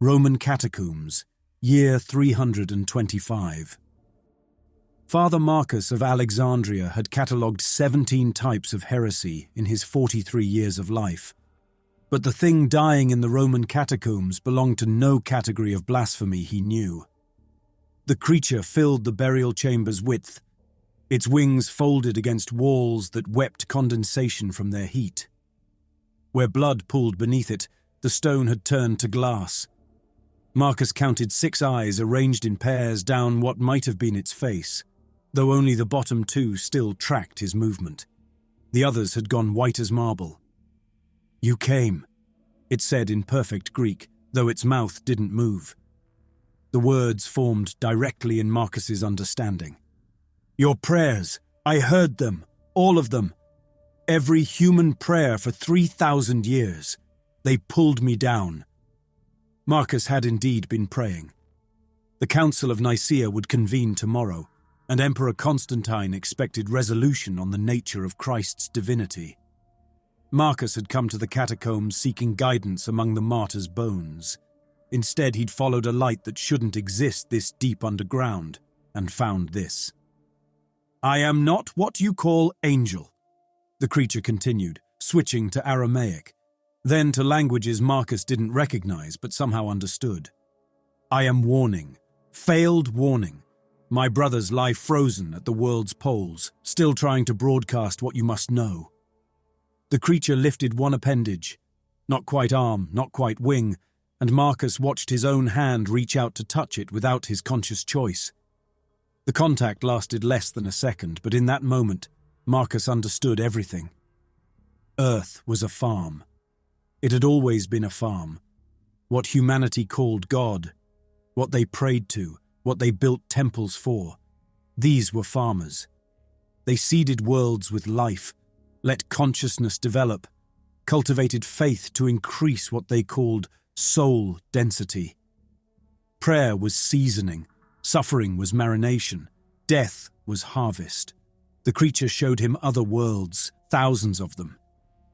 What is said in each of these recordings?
Roman catacombs, year 325. Father Marcus of Alexandria had catalogued 17 types of heresy in his 43 years of life. But the thing dying in the Roman catacombs belonged to no category of blasphemy he knew. The creature filled the burial chamber's width, its wings folded against walls that wept condensation from their heat. Where blood pooled beneath it, the stone had turned to glass. Marcus counted 6 eyes arranged in pairs down what might have been its face, though only the bottom 2 still tracked his movement. The others had gone white as marble. "You came," it said in perfect Greek, though its mouth didn't move. The words formed directly in Marcus's understanding. "Your prayers, I heard them, all of them. Every human prayer for 3,000 years. They pulled me down." Marcus had indeed been praying. The Council of Nicaea would convene tomorrow, and Emperor Constantine expected resolution on the nature of Christ's divinity. Marcus had come to the catacombs seeking guidance among the martyrs' bones. Instead, he'd followed a light that shouldn't exist this deep underground, and found this. "I am not what you call angel," the creature continued, switching to Aramaic, then to languages Marcus didn't recognize but somehow understood. "I am warning, failed warning. My brothers lie frozen at the world's poles, still trying to broadcast what you must know." The creature lifted one appendage, not quite arm, not quite wing, and Marcus watched his own hand reach out to touch it without his conscious choice. The contact lasted less than a second, but in that moment, Marcus understood everything. Earth was a farm. It had always been a farm. What humanity called God, what they prayed to, what they built temples for, these were farmers. They seeded worlds with life, let consciousness develop, cultivated faith to increase what they called soul density. Prayer was seasoning, suffering was marination, death was harvest. The creature showed him other worlds, thousands of them.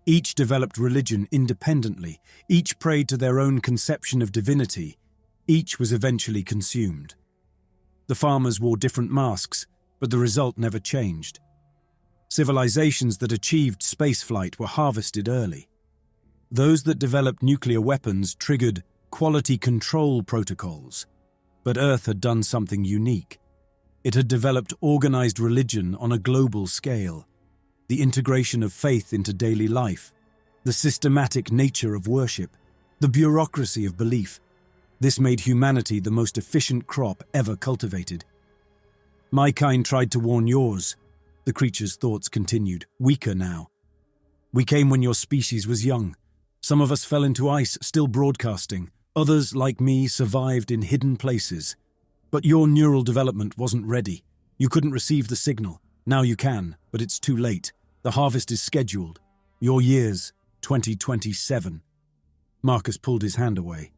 Each developed religion independently, each prayed to their own conception of divinity, each was eventually consumed. The farmers wore different masks, but the result never changed. Civilizations that achieved spaceflight were harvested early. Those that developed nuclear weapons triggered quality control protocols. But Earth had done something unique. It had developed organized religion on a global scale. The integration of faith into daily life, the systematic nature of worship, the bureaucracy of belief. This made humanity the most efficient crop ever cultivated. "My kind tried to warn yours," the creature's thoughts continued, weaker now. "We came when your species was young. Some of us fell into ice, still broadcasting. Others, like me, survived in hidden places. But your neural development wasn't ready. You couldn't receive the signal. Now you can, but it's too late. The harvest is scheduled. Your years, 2027. Marcus pulled his hand away.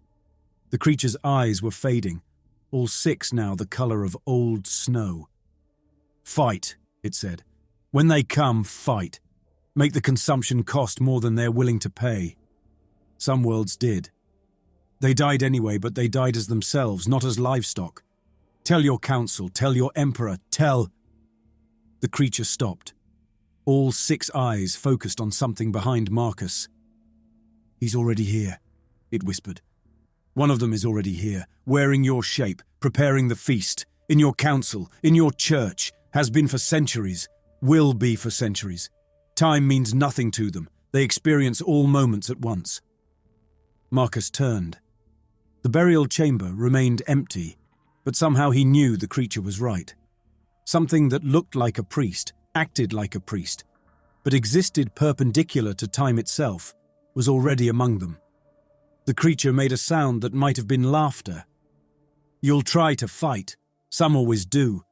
The creature's eyes were fading, all 6 now the color of old snow. "Fight," it said. "When they come, fight. Make the consumption cost more than they're willing to pay." Some worlds did. They died anyway, but they died as themselves, not as livestock. "Tell your council, tell your emperor, tell—" The creature stopped. All 6 eyes focused on something behind Marcus. "He's already here," it whispered. "One of them is already here, wearing your shape, preparing the feast, in your council, in your church, has been for centuries, will be for centuries. Time means nothing to them. They experience all moments at once." Marcus turned. The burial chamber remained empty, but somehow he knew the creature was right. Something that looked like a priest, acted like a priest, but existed perpendicular to time itself, was already among them. The creature made a sound that might have been laughter. "You'll try to fight. Some always do.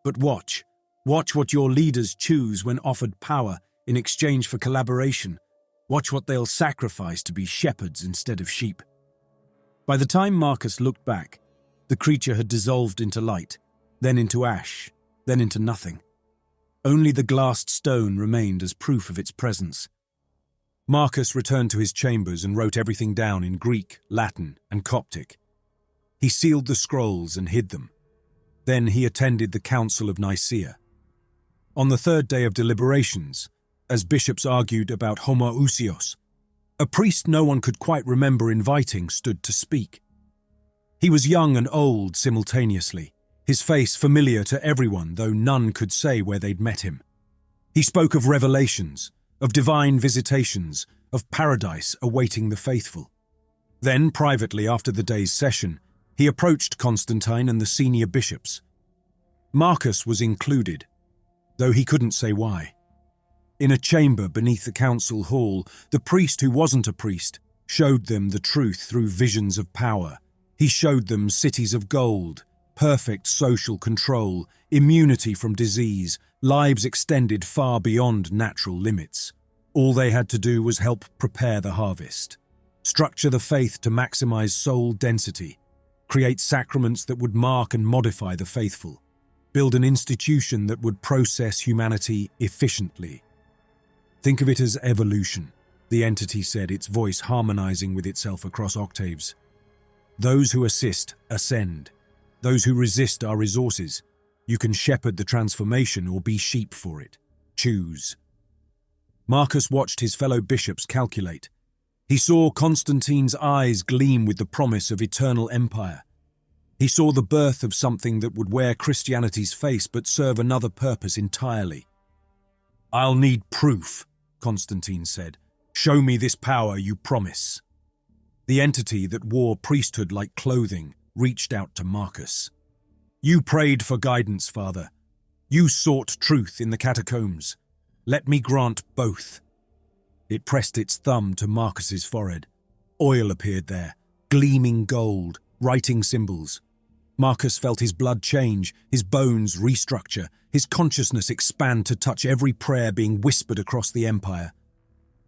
But watch. Watch what your leaders choose when offered power in exchange for collaboration. Watch what they'll sacrifice to be shepherds instead of sheep." By the time Marcus looked back, the creature had dissolved into light, then into ash, then into nothing. Only the glassed stone remained as proof of its presence. Marcus returned to his chambers and wrote everything down in Greek, Latin, and Coptic, He sealed the scrolls and hid them. Then he attended the Council of Nicaea. On the third day of deliberations, as bishops argued about homoousios, a priest no one could quite remember inviting stood to speak. He was young and old simultaneously, his face familiar to everyone, though none could say where they'd met him. He spoke of revelations, of divine visitations, of paradise awaiting the faithful. Then, privately after the day's session, he approached Constantine and the senior bishops. Marcus was included, though he couldn't say why. In a chamber beneath the council hall, the priest who wasn't a priest showed them the truth through visions of power. He showed them cities of gold, perfect social control, immunity from disease, lives extended far beyond natural limits. All they had to do was help prepare the harvest, structure the faith to maximize soul density, create sacraments that would mark and modify the faithful, build an institution that would process humanity efficiently. Think of it as evolution, the entity said, its voice harmonizing with itself across octaves. Those who assist, ascend. Those who resist are resources. You can shepherd the transformation or be sheep for it. Choose. Marcus watched his fellow bishops calculate. He saw Constantine's eyes gleam with the promise of eternal empire. He saw the birth of something that would wear Christianity's face but serve another purpose entirely. "I'll need proof," Constantine said. "Show me this power you promise." The entity that wore priesthood like clothing reached out to Marcus. "You prayed for guidance, Father. You sought truth in the catacombs. Let me grant both." It pressed its thumb to Marcus's forehead. Oil appeared there, gleaming gold, writing symbols. Marcus felt his blood change, his bones restructure, his consciousness expand to touch every prayer being whispered across the empire.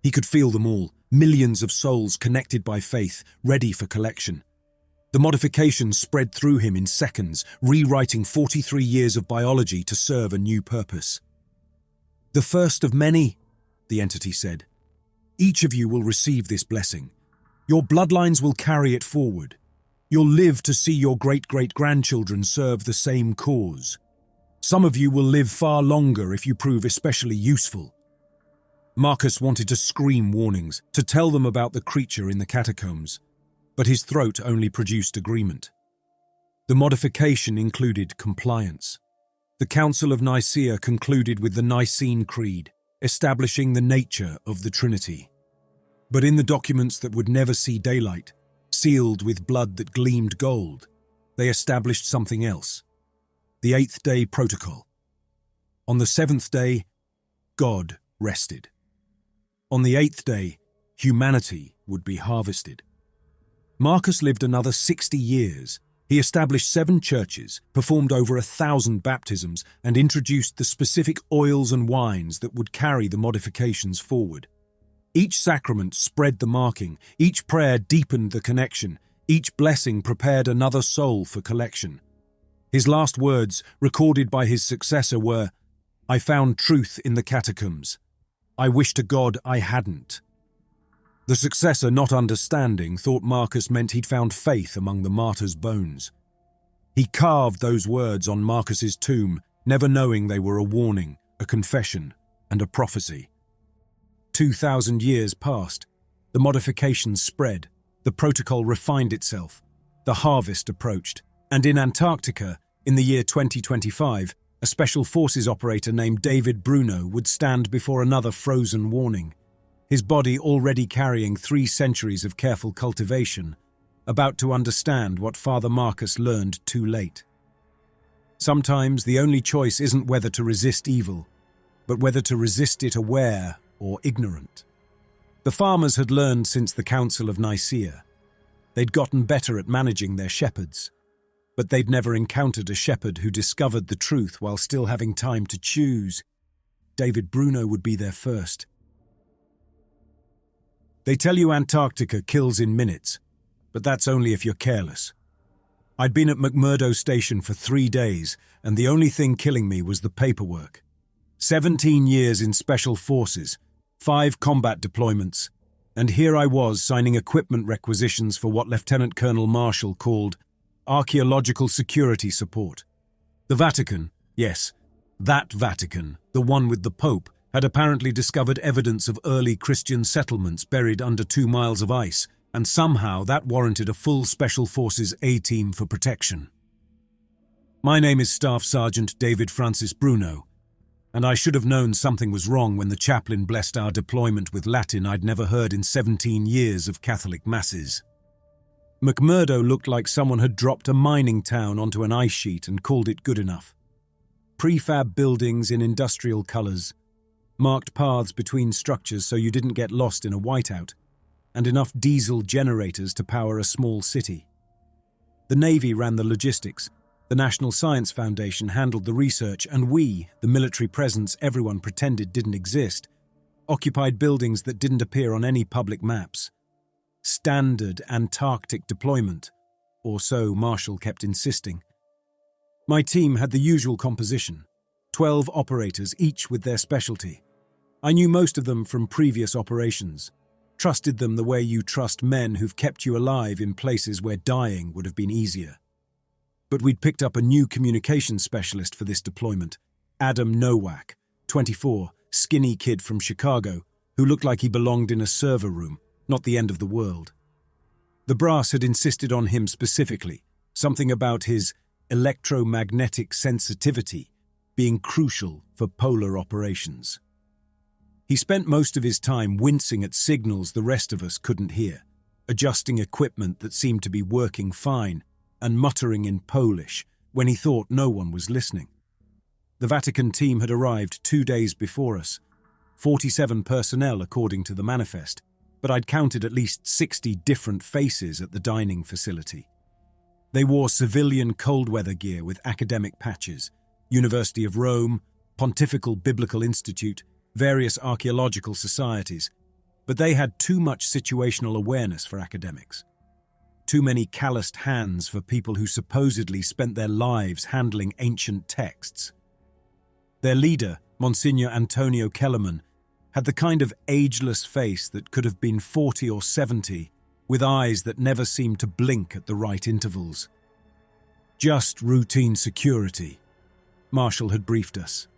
He could feel them all, millions of souls connected by faith, ready for collection. The modification spread through him in seconds, rewriting 43 years of biology to serve a new purpose. "The first of many," the entity said. "Each of you will receive this blessing. Your bloodlines will carry it forward. You'll live to see your great-great-grandchildren serve the same cause. Some of you will live far longer if you prove especially useful." Marcus wanted to scream warnings, to tell them about the creature in the catacombs, but his throat only produced agreement. The modification included compliance. The Council of Nicaea concluded with the Nicene Creed, establishing the nature of the Trinity. But in the documents that would never see daylight, sealed with blood that gleamed gold, they established something else. The eighth-day protocol. On the seventh day, God rested. On the eighth day, humanity would be harvested. Marcus lived another 60 years. He established 7 churches, performed over 1,000 baptisms, and introduced the specific oils and wines that would carry the modifications forward. Each sacrament spread the marking, each prayer deepened the connection, each blessing prepared another soul for collection. His last words, recorded by his successor, were, "I found truth in the catacombs. I wish to God I hadn't." The successor, not understanding, thought Marcus meant he'd found faith among the martyr's bones. He carved those words on Marcus's tomb, never knowing they were a warning, a confession, and a prophecy. 2,000 years passed. The modifications spread. The protocol refined itself. The harvest approached. And in Antarctica, in the year 2025, a special forces operator named David Bruno would stand before another frozen warning. His body already carrying 3 centuries of careful cultivation, about to understand what Father Marcus learned too late. Sometimes the only choice isn't whether to resist evil, but whether to resist it aware or ignorant. The farmers had learned since the Council of Nicaea. They'd gotten better at managing their shepherds, but they'd never encountered a shepherd who discovered the truth while still having time to choose. David Bruno would be there first. They tell you Antarctica kills in minutes, but that's only if you're careless. I'd been at McMurdo Station for 3 days, and the only thing killing me was the paperwork. 17 years in special forces, 5 combat deployments, and here I was signing equipment requisitions for what Lieutenant Colonel Marshall called archaeological security support. The Vatican, yes, that Vatican, the one with the Pope, had apparently discovered evidence of early Christian settlements buried under 2 miles of ice, and somehow that warranted a full Special Forces A-team for protection. My name is Staff Sergeant David Francis Bruno, and I should have known something was wrong when the chaplain blessed our deployment with Latin I'd never heard in 17 years of Catholic masses. McMurdo looked like someone had dropped a mining town onto an ice sheet and called it good enough. Prefab buildings in industrial colours, marked paths between structures so you didn't get lost in a whiteout, and enough diesel generators to power a small city. The Navy ran the logistics, the National Science Foundation handled the research, and we, the military presence everyone pretended didn't exist, occupied buildings that didn't appear on any public maps. Standard Antarctic deployment, or so Marshall kept insisting. My team had the usual composition, 12 operators, each with their specialty. I knew most of them from previous operations, trusted them the way you trust men who've kept you alive in places where dying would have been easier. But we'd picked up a new communications specialist for this deployment, Adam Nowak, 24, skinny kid from Chicago, who looked like he belonged in a server room, not the end of the world. The brass had insisted on him specifically, something about his electromagnetic sensitivity being crucial for polar operations. He spent most of his time wincing at signals the rest of us couldn't hear, adjusting equipment that seemed to be working fine, and muttering in Polish when he thought no one was listening. The Vatican team had arrived 2 days before us, 47 personnel according to the manifest, but I'd counted at least 60 different faces at the dining facility. They wore civilian cold-weather gear with academic patches, University of Rome, Pontifical Biblical Institute, various archaeological societies, but they had too much situational awareness for academics. Too many calloused hands for people who supposedly spent their lives handling ancient texts. Their leader, Monsignor Antonio Kellerman, had the kind of ageless face that could have been 40 or 70, with eyes that never seemed to blink at the right intervals. Just routine security, Marshall had briefed us.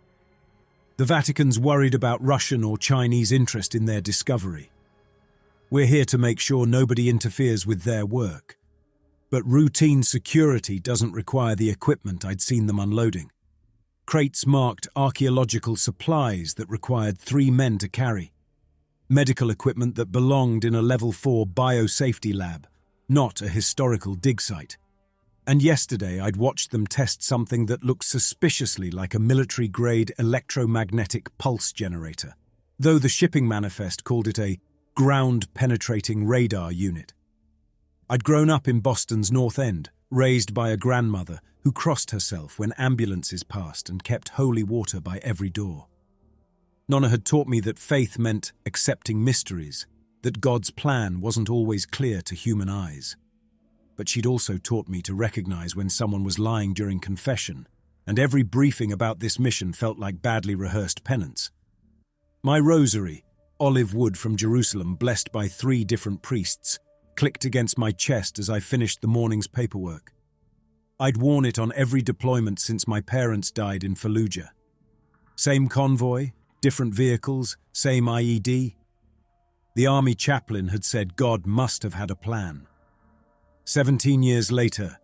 The Vatican's worried about Russian or Chinese interest in their discovery. We're here to make sure nobody interferes with their work. But routine security doesn't require the equipment I'd seen them unloading. Crates marked archaeological supplies that required 3 men to carry. Medical equipment that belonged in a Level 4 biosafety lab, not a historical dig site. And yesterday I'd watched them test something that looked suspiciously like a military-grade electromagnetic pulse generator, though the shipping manifest called it a ground-penetrating radar unit. I'd grown up in Boston's North End, raised by a grandmother who crossed herself when ambulances passed and kept holy water by every door. Nonna had taught me that faith meant accepting mysteries, that God's plan wasn't always clear to human eyes. But she'd also taught me to recognize when someone was lying during confession, and every briefing about this mission felt like badly rehearsed penance. My rosary, olive wood from Jerusalem blessed by 3 different priests, clicked against my chest as I finished the morning's paperwork. I'd worn it on every deployment since my parents died in Fallujah. Same convoy, different vehicles, same IED. The army chaplain had said God must have had a plan. 17 years later,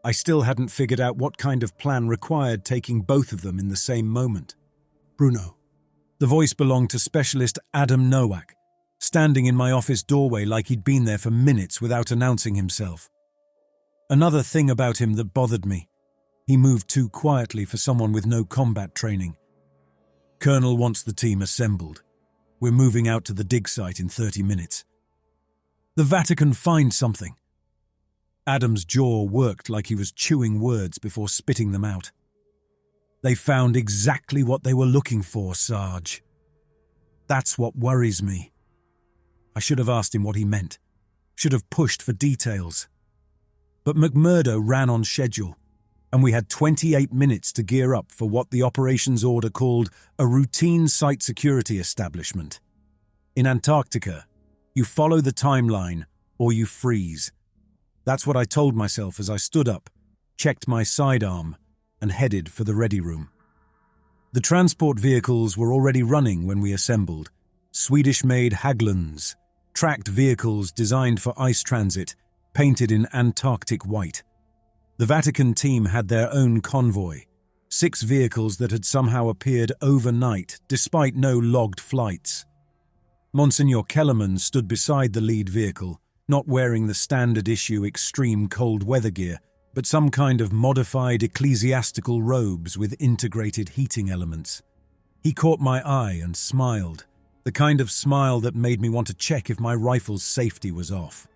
I still hadn't figured out what kind of plan required taking both of them in the same moment. Bruno. The voice belonged to Specialist Adam Nowak, standing in my office doorway like he'd been there for minutes without announcing himself. Another thing about him that bothered me. He moved too quietly for someone with no combat training. Colonel wants the team assembled. We're moving out to the dig site in 30 minutes. The Vatican find something. Adam's jaw worked like he was chewing words before spitting them out. They found exactly what they were looking for, Sarge. That's what worries me. I should have asked him what he meant. Should have pushed for details. But McMurdo ran on schedule, and we had 28 minutes to gear up for what the operations order called a routine site security establishment. In Antarctica, you follow the timeline or you freeze. That's what I told myself as I stood up, checked my sidearm, and headed for the ready room. The transport vehicles were already running when we assembled. Swedish-made Hägglunds, tracked vehicles designed for ice transit, painted in Antarctic white. The Vatican team had their own convoy, 6 vehicles that had somehow appeared overnight despite no logged flights. Monsignor Kellerman stood beside the lead vehicle, not wearing the standard-issue extreme cold weather gear, but some kind of modified ecclesiastical robes with integrated heating elements. He caught my eye and smiled, the kind of smile that made me want to check if my rifle's safety was off.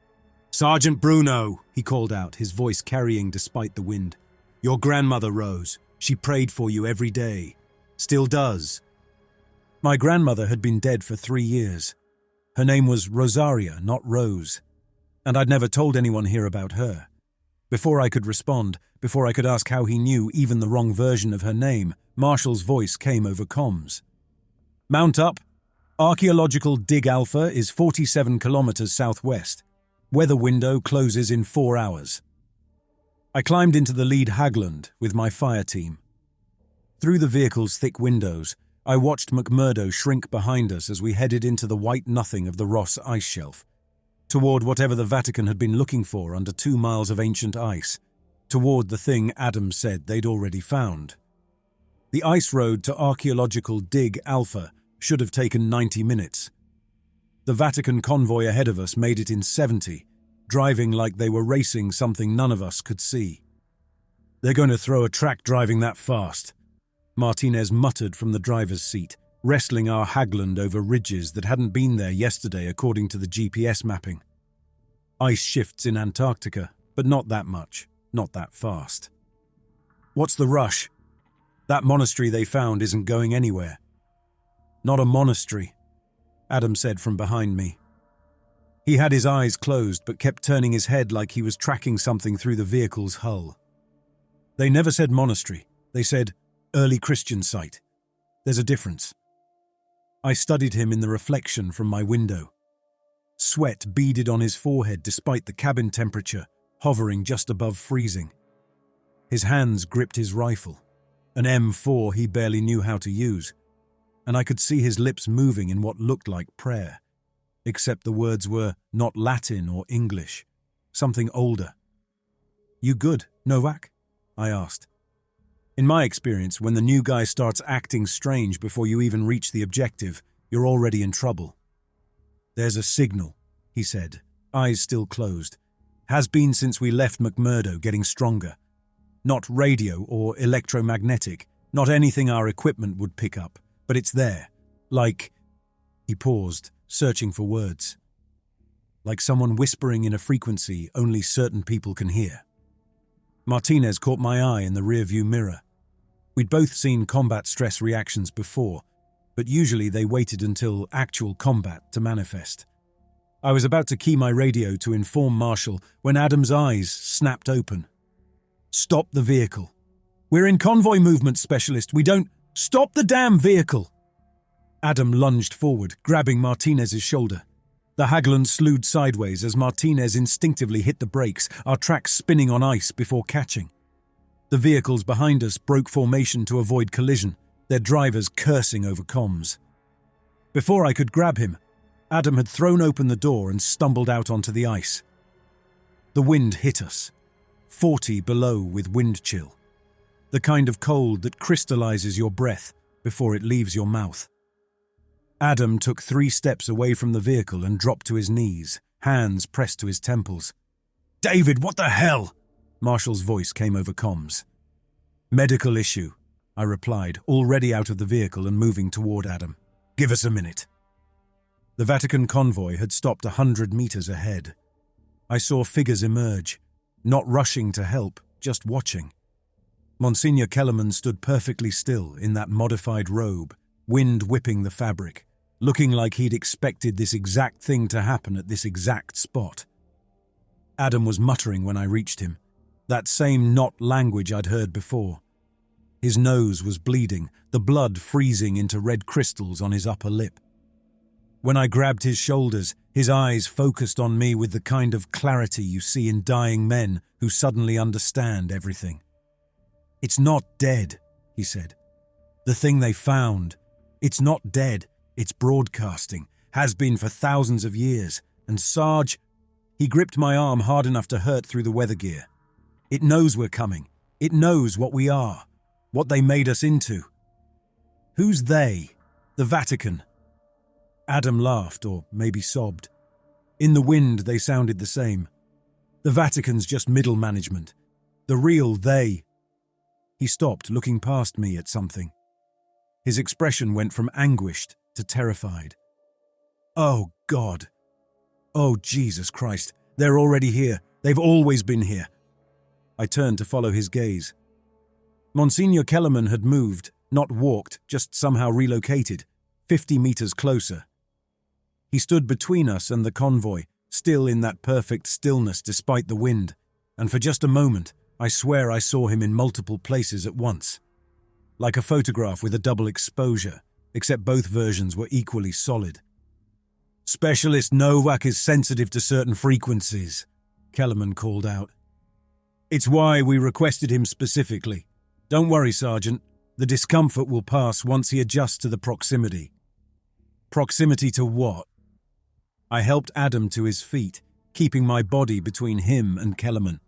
"Sergeant Bruno," he called out, his voice carrying despite the wind. "Your grandmother, Rose. She prayed for you every day. Still does." My grandmother had been dead for 3 years. Her name was Rosaria, not Rose. And I'd never told anyone here about her. Before I could respond, before I could ask how he knew even the wrong version of her name, Marshall's voice came over comms. "Mount up. Archaeological Dig Alpha is 47 kilometers southwest. Weather window closes in 4 hours." I climbed into the lead Hägglund with my fire team. Through the vehicle's thick windows, I watched McMurdo shrink behind us as we headed into the white nothing of the Ross ice shelf, toward whatever the Vatican had been looking for under 2 miles of ancient ice, toward the thing Adam said they'd already found. The ice road to archaeological Dig Alpha should have taken 90 minutes. The Vatican convoy ahead of us made it in 70, driving like they were racing something none of us could see. "They're going to throw a track driving that fast," Martinez muttered from the driver's seat, wrestling our Hägglund over ridges that hadn't been there yesterday according to the GPS mapping. Ice shifts in Antarctica, but not that much, not that fast. "What's the rush? That monastery they found isn't going anywhere." "Not a monastery," Adam said from behind me. He had his eyes closed but kept turning his head like he was tracking something through the vehicle's hull. "They never said monastery. They said early Christian site. There's a difference." I studied him in the reflection from my window. Sweat beaded on his forehead despite the cabin temperature, hovering just above freezing. His hands gripped his rifle, an M4 he barely knew how to use, and I could see his lips moving in what looked like prayer, except the words were not Latin or English, something older. "You good, Novak?" I asked. In my experience, when the new guy starts acting strange before you even reach the objective, you're already in trouble. "There's a signal," he said, eyes still closed. "Has been since we left McMurdo, getting stronger. Not radio or electromagnetic, not anything our equipment would pick up, but it's there. Like..." He paused, searching for words. "Like someone whispering in a frequency only certain people can hear." Martinez caught my eye in the rearview mirror. We'd both seen combat stress reactions before, but usually they waited until actual combat to manifest. I was about to key my radio to inform Marshall when Adam's eyes snapped open. "Stop the vehicle. We're in convoy movement, Specialist. We don't..." "Stop the damn vehicle!" Adam lunged forward, grabbing Martinez's shoulder. The Hägglund slewed sideways as Martinez instinctively hit the brakes, our tracks spinning on ice before catching. The vehicles behind us broke formation to avoid collision, their drivers cursing over comms. Before I could grab him, Adam had thrown open the door and stumbled out onto the ice. The wind hit us, 40 below with wind chill, the kind of cold that crystallizes your breath before it leaves your mouth. Adam took 3 steps away from the vehicle and dropped to his knees, hands pressed to his temples. "David, what the hell?" Marshall's voice came over comms. "Medical issue," I replied, already out of the vehicle and moving toward Adam. "Give us a minute." The Vatican convoy had stopped 100 meters ahead. I saw figures emerge, not rushing to help, just watching. Monsignor Kellerman stood perfectly still in that modified robe, wind whipping the fabric, looking like he'd expected this exact thing to happen at this exact spot. Adam was muttering when I reached him, that same not language I'd heard before. His nose was bleeding, the blood freezing into red crystals on his upper lip. When I grabbed his shoulders, his eyes focused on me with the kind of clarity you see in dying men who suddenly understand everything. "It's not dead," he said. "The thing they found, it's not dead. It's broadcasting, has been for thousands of years. And Sarge," he gripped my arm hard enough to hurt through the weather gear. "It knows we're coming. It knows what we are, what they made us into." "Who's they?" "The Vatican." Adam laughed, or maybe sobbed. In the wind, they sounded the same. "The Vatican's just middle management. The real they." He stopped, looking past me at something. His expression went from anguished to terrified. "Oh, God. Oh, Jesus Christ. They're already here. They've always been here." I turned to follow his gaze. Monsignor Kellerman had moved, not walked, just somehow relocated, 50 meters closer. He stood between us and the convoy, still in that perfect stillness despite the wind, and for just a moment, I swear I saw him in multiple places at once. Like a photograph with a double exposure, except both versions were equally solid. "Specialist Novak is sensitive to certain frequencies," Kellerman called out. "It's why we requested him specifically. Don't worry, Sergeant. The discomfort will pass once he adjusts to the proximity." "Proximity to what?" I helped Adam to his feet, keeping my body between him and Kellerman.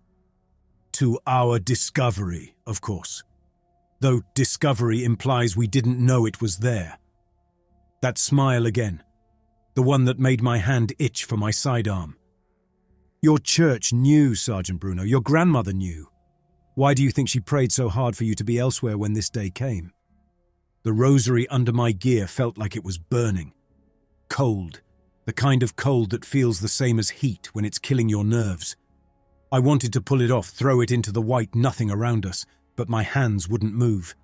"To our discovery, of course. Though discovery implies we didn't know it was there." That smile again. The one that made my hand itch for my sidearm. "Your church knew, Sergeant Bruno. Your grandmother knew. Why do you think she prayed so hard for you to be elsewhere when this day came?" The rosary under my gear felt like it was burning. Cold. The kind of cold that feels the same as heat when it's killing your nerves. I wanted to pull it off, throw it into the white nothing around us, but my hands wouldn't move.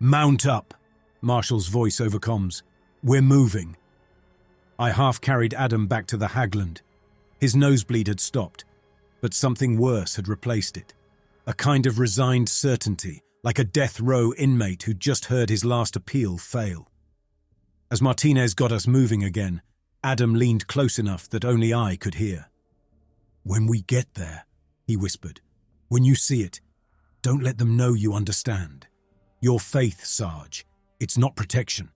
"Mount up," Marshall's voice over comms. "We're moving." I half-carried Adam back to the Hagland. His nosebleed had stopped, but something worse had replaced it. A kind of resigned certainty, like a death row inmate who'd just heard his last appeal fail. As Martinez got us moving again, Adam leaned close enough that only I could hear. "When we get there," he whispered, "when you see it, don't let them know you understand. Your faith, Sarge, it's not protection.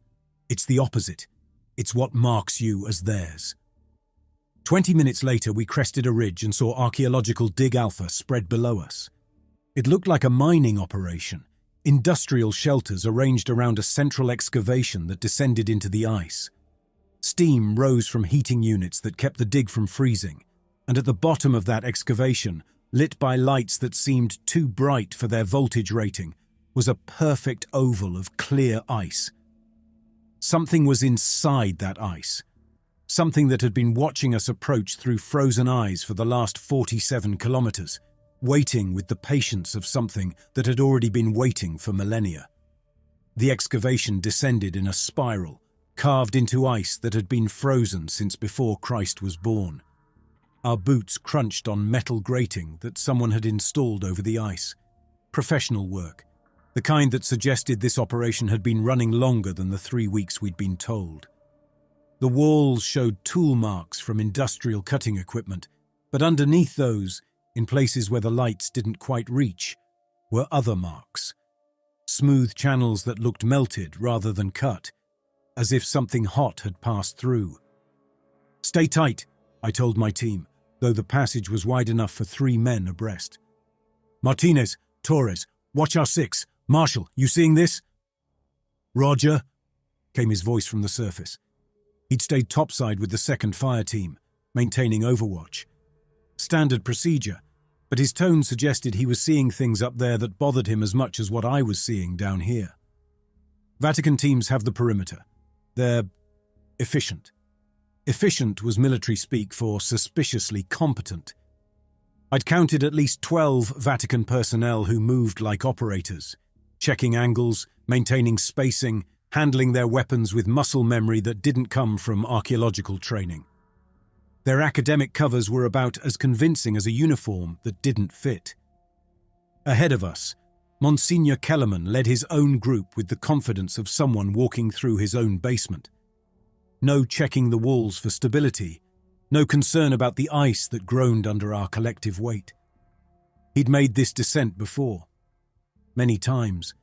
It's the opposite. It's what marks you as theirs." 20 minutes later, we crested a ridge and saw archaeological Dig Alpha spread below us. It looked like a mining operation, industrial shelters arranged around a central excavation that descended into the ice. Steam rose from heating units that kept the dig from freezing, and at the bottom of that excavation, lit by lights that seemed too bright for their voltage rating, was a perfect oval of clear ice. Something was inside that ice. Something that had been watching us approach through frozen eyes for the last 47 kilometers, waiting with the patience of something that had already been waiting for millennia. The excavation descended in a spiral, carved into ice that had been frozen since before Christ was born. Our boots crunched on metal grating that someone had installed over the ice. Professional work, the kind that suggested this operation had been running longer than the 3 weeks we'd been told. The walls showed tool marks from industrial cutting equipment, but underneath those, in places where the lights didn't quite reach, were other marks. Smooth channels that looked melted rather than cut, as if something hot had passed through. "Stay tight," I told my team, though the passage was wide enough for 3 men abreast. "Martinez, Torres, watch our 6. Marshall, you seeing this?" "Roger," came his voice from the surface. He'd stayed topside with the 2nd Fire Team, maintaining overwatch. Standard procedure, but his tone suggested he was seeing things up there that bothered him as much as what I was seeing down here. Vatican teams have the perimeter. They're efficient. Efficient was military speak for suspiciously competent. I'd counted at least 12 Vatican personnel who moved like operators, checking angles, maintaining spacing, handling their weapons with muscle memory that didn't come from archaeological training. Their academic covers were about as convincing as a uniform that didn't fit. Ahead of us, Monsignor Kellerman led his own group with the confidence of someone walking through his own basement. no checking the walls for stability, no concern about the ice that groaned under our collective weight. He'd made this descent before, many times.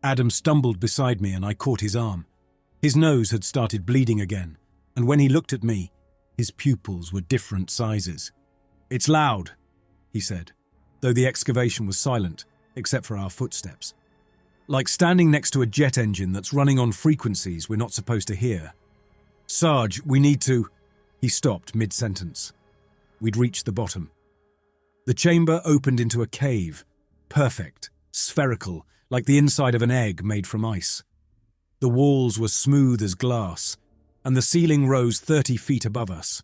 Adam stumbled beside me and I caught his arm. His nose had started bleeding again, and when he looked at me, his pupils were different sizes. "It's loud," he said, though the excavation was silent, except for our footsteps. "Like standing next to a jet engine that's running on frequencies we're not supposed to hear. Sarge, we need to—" He stopped mid-sentence. We'd reached the bottom. The chamber opened into a cave, perfect, spherical, like the inside of an egg made from ice. The walls were smooth as glass, and the ceiling rose 30 feet above us.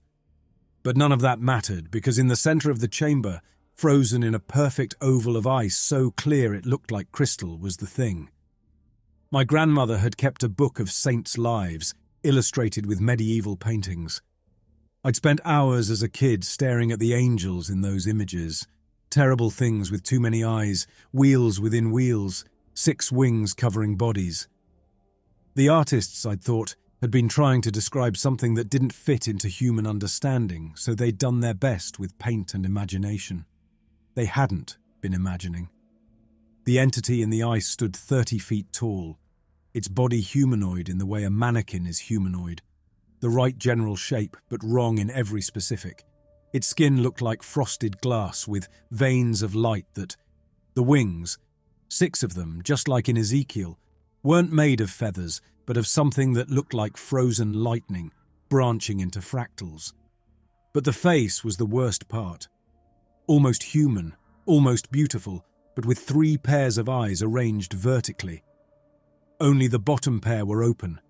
But none of that mattered, because in the center of the chamber, frozen in a perfect oval of ice so clear it looked like crystal, was the thing. My grandmother had kept a book of saints' lives, illustrated with medieval paintings. I'd spent hours as a kid staring at the angels in those images, terrible things with too many eyes, wheels within wheels, 6 wings covering bodies. The artists, I'd thought, had been trying to describe something that didn't fit into human understanding, so they'd done their best with paint and imagination. They hadn't been imagining. The entity in the ice stood 30 feet tall, its body humanoid in the way a mannequin is humanoid. The right general shape, but wrong in every specific. Its skin looked like frosted glass with veins of light that... The wings, 6 of them, just like in Ezekiel, weren't made of feathers, but of something that looked like frozen lightning, branching into fractals. But the face was the worst part. Almost human, almost beautiful, but with 3 pairs of eyes arranged vertically. Only the bottom pair were open,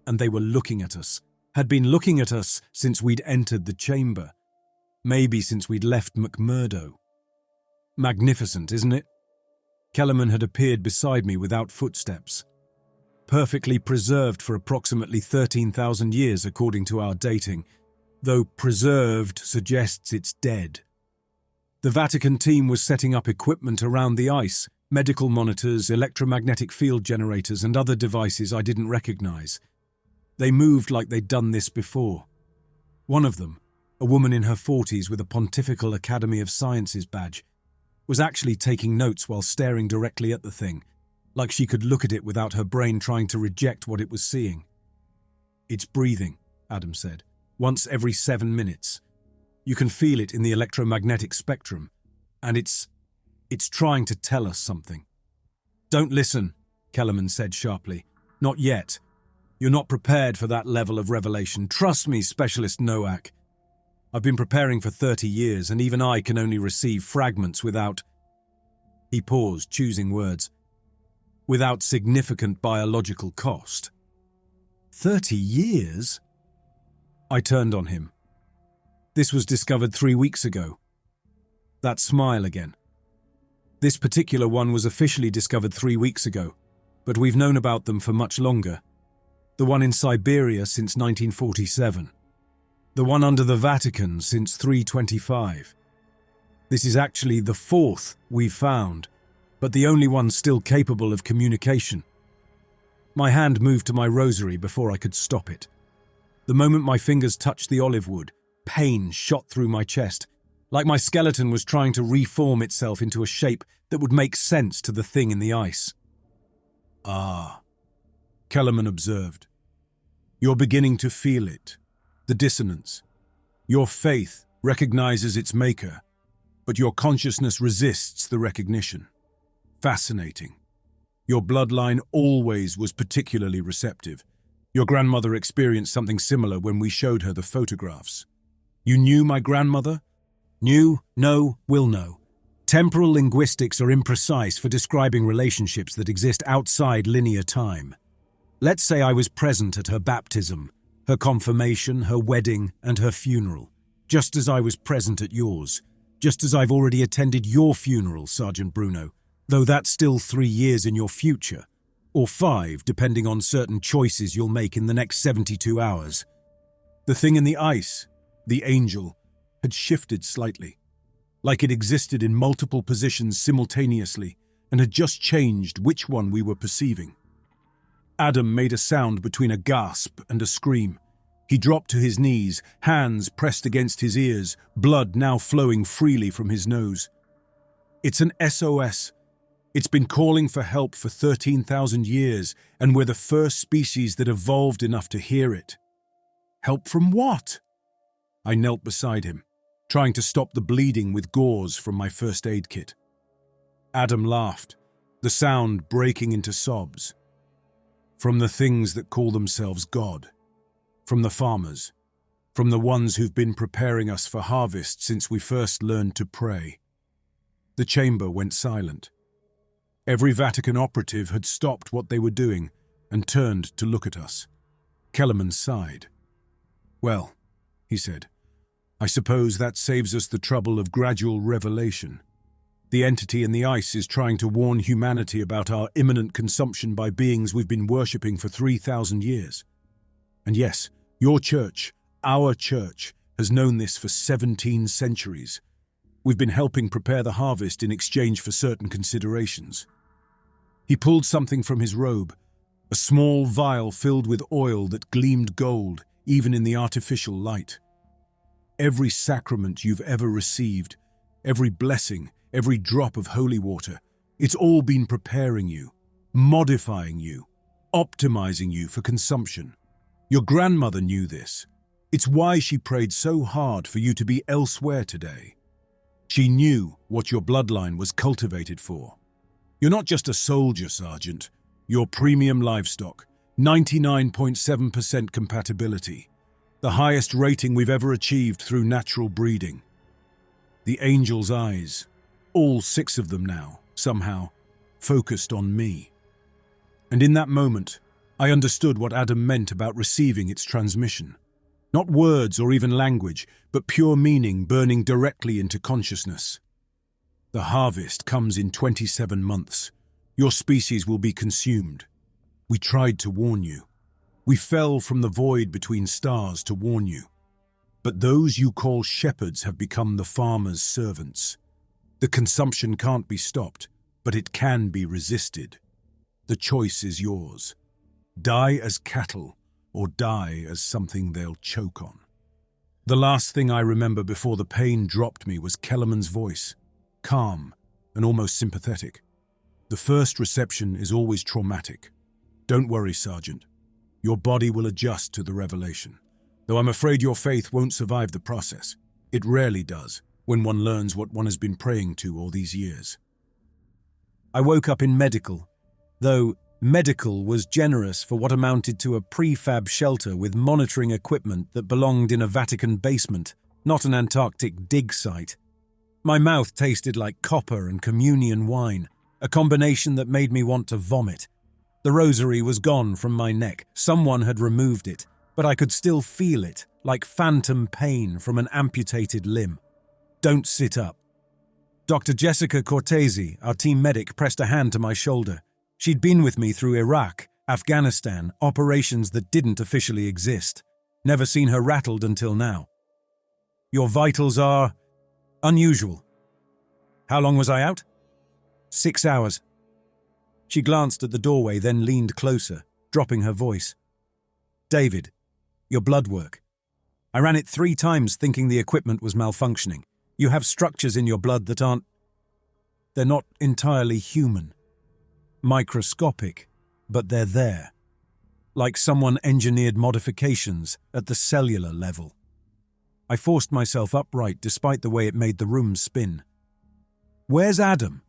and they were looking at us, had been looking at us since we'd entered the chamber, maybe since we'd left McMurdo. Magnificent, isn't it? Kellerman had appeared beside me without footsteps. Perfectly preserved for approximately 13,000 years according to our dating, though preserved suggests it's dead. The Vatican team was setting up equipment around the ice, medical monitors, electromagnetic field generators, and other devices I didn't recognize. They moved like they'd done this before. One of them, a woman in her 40s with a Pontifical Academy of Sciences badge, was actually taking notes while staring directly at the thing, like she could look at it without her brain trying to reject what it was seeing. "It's breathing," Adam said, "once every 7 minutes. You can feel it in the electromagnetic spectrum, and it's trying to tell us something." "Don't listen," Kellerman said sharply. "Not yet. You're not prepared for that level of revelation. Trust me, Specialist Nowak. I've been preparing for 30 years, and even I can only receive fragments without—" He paused, choosing words. "Without significant biological cost." 30 years? I turned on him. "This was discovered 3 weeks ago." That smile again. "This particular one was officially discovered 3 weeks ago, but we've known about them for much longer. The one in Siberia since 1947. The one under the Vatican since 325. This is actually the 4th we've found, but the only one still capable of communication." My hand moved to my rosary before I could stop it. The moment my fingers touched the olive wood, pain shot through my chest, like my skeleton was trying to reform itself into a shape that would make sense to the thing in the ice. "Ah," Kellerman observed. "You're beginning to feel it, the dissonance. Your faith recognizes its maker, but your consciousness resists the recognition. Fascinating. Your bloodline always was particularly receptive. Your grandmother experienced something similar when we showed her the photographs. You knew my grandmother? Knew, know, will know. Temporal linguistics are imprecise for describing relationships that exist outside linear time. Let's say I was present at her baptism, her confirmation, her wedding, and her funeral, just as I was present at yours, just as I've already attended your funeral, Sergeant Bruno, though that's still 3 years in your future, or 5, depending on certain choices you'll make in the next 72 hours. The thing in the ice, the angel, had shifted slightly, like it existed in multiple positions simultaneously and had just changed which one we were perceiving. Adam made a sound between a gasp and a scream. He dropped to his knees, hands pressed against his ears, blood now flowing freely from his nose. It's an SOS. It's been calling for help for 13,000 years, and we're the first species that evolved enough to hear it. Help from what? I knelt beside him, trying to stop the bleeding with gauze from my first aid kit. Adam laughed, the sound breaking into sobs. From the things that call themselves God. From the farmers. From the ones who've been preparing us for harvest since we first learned to pray. The chamber went silent. Every Vatican operative had stopped what they were doing and turned to look at us. Kellerman sighed. "Well," he said, "I suppose that saves us the trouble of gradual revelation. The entity in the ice is trying to warn humanity about our imminent consumption by beings we've been worshipping for 3,000 years. And yes, your church, our church, has known this for 17 centuries. We've been helping prepare the harvest in exchange for certain considerations." He pulled something from his robe, a small vial filled with oil that gleamed gold, even in the artificial light. "Every sacrament you've ever received, every blessing, every drop of holy water, it's all been preparing you, modifying you, optimizing you for consumption. Your grandmother knew this. It's why she prayed so hard for you to be elsewhere today. She knew what your bloodline was cultivated for. You're not just a soldier, Sergeant. You're premium livestock, 99.7% compatibility, the highest rating we've ever achieved through natural breeding." The angel's eyes, all 6 of them now, somehow, focused on me. And in that moment, I understood what Adam meant about receiving its transmission. Not words or even language, but pure meaning burning directly into consciousness. "The harvest comes in 27 months. Your species will be consumed. We tried to warn you. We fell from the void between stars to warn you. But those you call shepherds have become the farmers' servants. The consumption can't be stopped, but it can be resisted. The choice is yours. Die as cattle, or die as something they'll choke on." The last thing I remember before the pain dropped me was Kellerman's voice, calm and almost sympathetic. "The first reception is always traumatic. Don't worry, Sergeant. Your body will adjust to the revelation. Though I'm afraid your faith won't survive the process. It rarely does, when one learns what one has been praying to all these years." I woke up in medical, though medical was generous for what amounted to a prefab shelter with monitoring equipment that belonged in a Vatican basement, not an Antarctic dig site. My mouth tasted like copper and communion wine, a combination that made me want to vomit. The rosary was gone from my neck. Someone had removed it, but I could still feel it, like phantom pain from an amputated limb. "Don't sit up." Dr. Jessica Cortese, our team medic, pressed a hand to my shoulder. She'd been with me through Iraq, Afghanistan, operations that didn't officially exist. Never seen her rattled until now. "Your vitals are unusual." "How long was I out?" 6 hours. She glanced at the doorway, then leaned closer, dropping her voice. "David, your blood work. I ran it 3 times thinking the equipment was malfunctioning. You have structures in your blood that aren't... They're not entirely human. Microscopic, but they're there. Like someone engineered modifications at the cellular level." I forced myself upright despite the way it made the room spin. "Where's Adam?"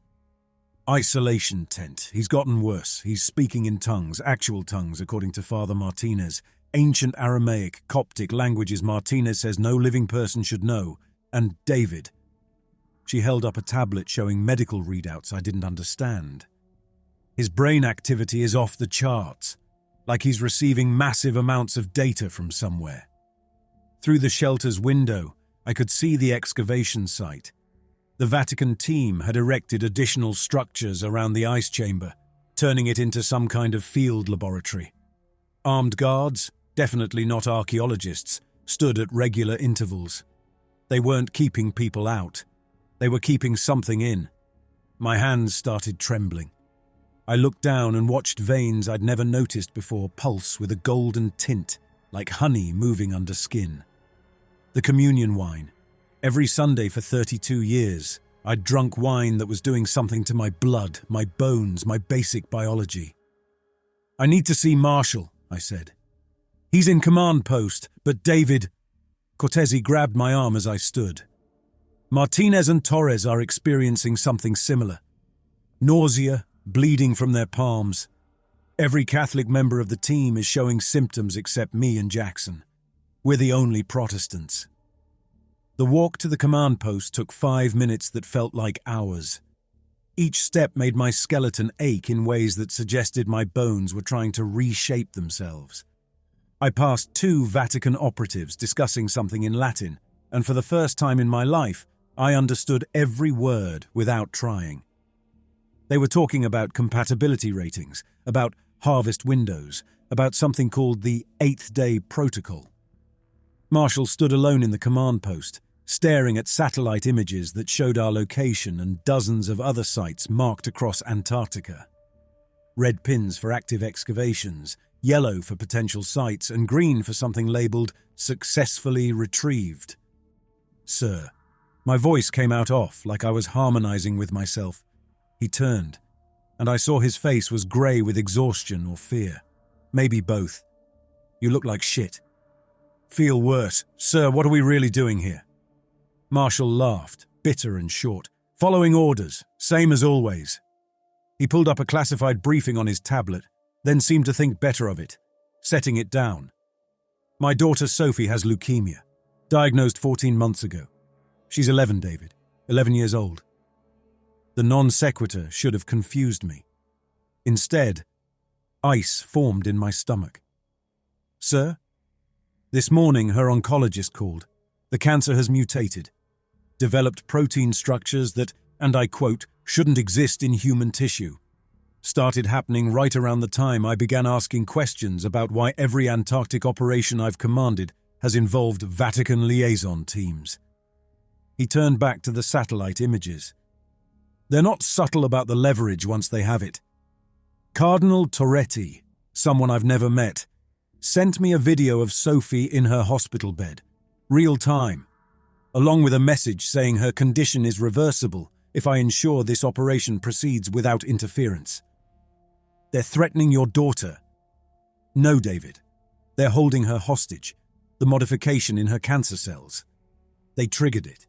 "Isolation tent. He's gotten worse. He's speaking in tongues, actual tongues, according to Father Martinez. Ancient Aramaic, Coptic languages Martinez says no living person should know. And David." She held up a tablet showing medical readouts I didn't understand. "His brain activity is off the charts, like he's receiving massive amounts of data from somewhere." Through the shelter's window, I could see the excavation site. The Vatican team had erected additional structures around the ice chamber, turning it into some kind of field laboratory. Armed guards, definitely not archaeologists, stood at regular intervals. They weren't keeping people out. They were keeping something in. My hands started trembling. I looked down and watched veins I'd never noticed before pulse with a golden tint, like honey moving under skin. The communion wine. Every Sunday for 32 years, I'd drunk wine that was doing something to my blood, my bones, my basic biology. "I need to see Marshall," I said. "He's in command post, but David—" Cortese grabbed my arm as I stood. "Martinez and Torres are experiencing something similar. Nausea, bleeding from their palms. Every Catholic member of the team is showing symptoms except me and Jackson. We're the only Protestants." The walk to the command post took 5 minutes that felt like hours. Each step made my skeleton ache in ways that suggested my bones were trying to reshape themselves. I passed 2 Vatican operatives discussing something in Latin, and for the first time in my life, I understood every word without trying. They were talking about compatibility ratings, about harvest windows, about something called the 8th Day Protocol. Marshall stood alone in the command post, staring at satellite images that showed our location and dozens of other sites marked across Antarctica. Red pins for active excavations, yellow for potential sites, and green for something labelled "successfully retrieved." "Sir." My voice came out off, like I was harmonizing with myself. He turned, and I saw his face was grey with exhaustion or fear. Maybe both. "You look like shit." "Feel worse. Sir, what are we really doing here?" Marshall laughed, bitter and short. "Following orders, same as always." He pulled up a classified briefing on his tablet, then seemed to think better of it, setting it down. "My daughter Sophie has leukemia, diagnosed 14 months ago. She's 11, David, 11 years old." The non sequitur should have confused me. Instead, ice formed in my stomach. "Sir?" "This morning her oncologist called. The cancer has mutated, developed protein structures that, and I quote, shouldn't exist in human tissue. Started happening right around the time I began asking questions about why every Antarctic operation I've commanded has involved Vatican liaison teams." He turned back to the satellite images. "They're not subtle about the leverage once they have it. Cardinal Toretti, someone I've never met, sent me a video of Sophie in her hospital bed, real time, along with a message saying her condition is reversible if I ensure this operation proceeds without interference. They're threatening your daughter." "No, David. They're holding her hostage, the modification in her cancer cells. They triggered it,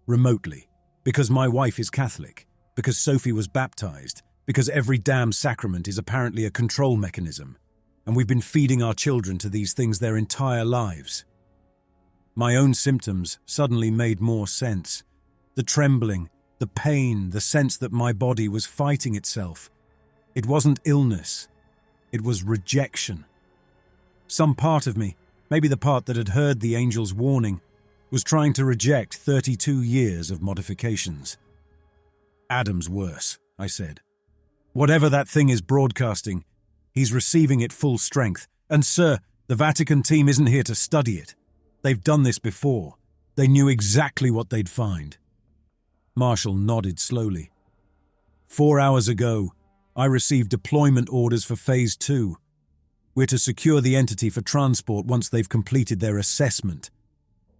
remotely, because my wife is Catholic, because Sophie was baptized, because every damn sacrament is apparently a control mechanism, and we've been feeding our children to these things their entire lives." My own symptoms suddenly made more sense. The trembling, the pain, the sense that my body was fighting itself. It wasn't illness. It was rejection. Some part of me, maybe the part that had heard the angel's warning, was trying to reject 32 years of modifications. "Adam's worse," I said. "Whatever that thing is broadcasting, he's receiving it full strength. And sir, the Vatican team isn't here to study it. They've done this before. They knew exactly what they'd find." Marshall nodded slowly. 4 hours ago, I received deployment orders for Phase 2. We're to secure the entity for transport once they've completed their assessment.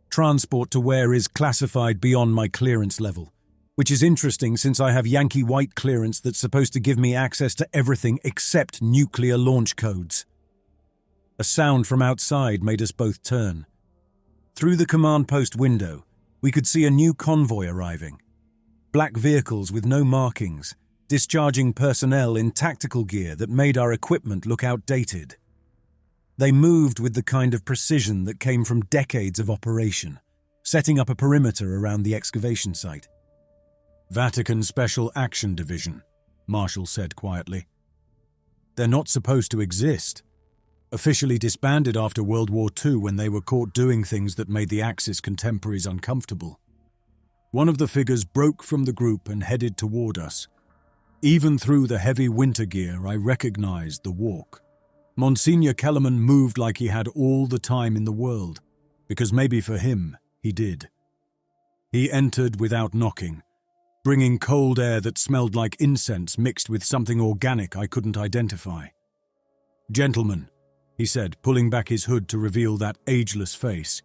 Transport to where is classified beyond my clearance level, which is interesting since I have Yankee White clearance that's supposed to give me access to everything except nuclear launch codes. A sound from outside made us both turn. Through the command post window, we could see a new convoy arriving. Black vehicles with no markings, discharging personnel in tactical gear that made our equipment look outdated. They moved with the kind of precision that came from decades of operation, setting up a perimeter around the excavation site. "Vatican Special Action Division," Marshall said quietly. "They're not supposed to exist. Officially disbanded after World War II when they were caught doing things that made the Axis contemporaries uncomfortable. One of the figures broke from the group and headed toward us. Even through the heavy winter gear, I recognized the walk. Monsignor Kellerman moved like he had all the time in the world, because maybe for him, he did. He entered without knocking, bringing cold air that smelled like incense mixed with something organic I couldn't identify. "Gentlemen," he said, pulling back his hood to reveal that ageless face,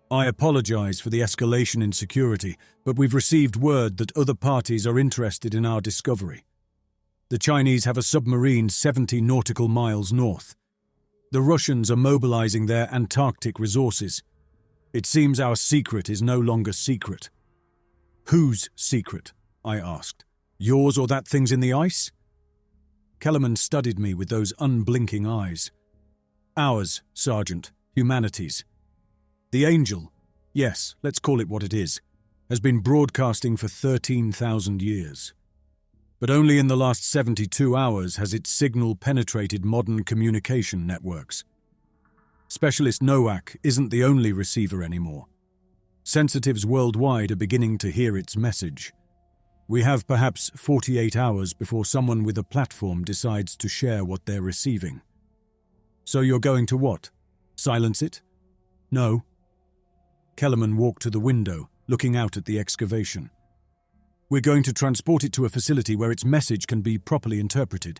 "I apologize for the escalation in security, but we've received word that other parties are interested in our discovery. The Chinese have a submarine 70 nautical miles north. The Russians are mobilizing their Antarctic resources. It seems our secret is no longer secret." "Whose secret?" I asked. "Yours or that thing's in the ice?" Kellerman studied me with those unblinking eyes. "Ours, Sergeant. Humanity's. The Angel, yes, let's call it what it is, has been broadcasting for 13,000 years. But only in the last 72 hours has its signal penetrated modern communication networks. Specialist NOAC isn't the only receiver anymore. Sensitives worldwide are beginning to hear its message. We have perhaps 48 hours before someone with a platform decides to share what they're receiving. So you're going to what? Silence it? No." Kellerman walked to the window, looking out at the excavation. "We're going to transport it to a facility where its message can be properly interpreted.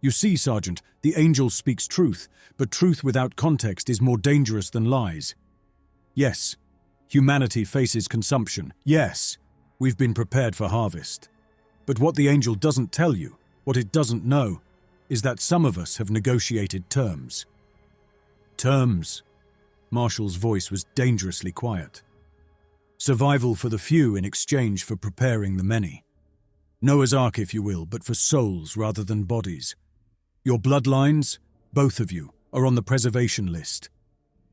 You see, Sergeant, the Angel speaks truth, but truth without context is more dangerous than lies. Yes, humanity faces consumption. Yes, we've been prepared for harvest. But what the Angel doesn't tell you, what it doesn't know, is that some of us have negotiated terms." "Terms?" Marshall's voice was dangerously quiet. "Survival for the few in exchange for preparing the many. Noah's Ark, if you will, but for souls rather than bodies. Your bloodlines, both of you, are on the preservation list.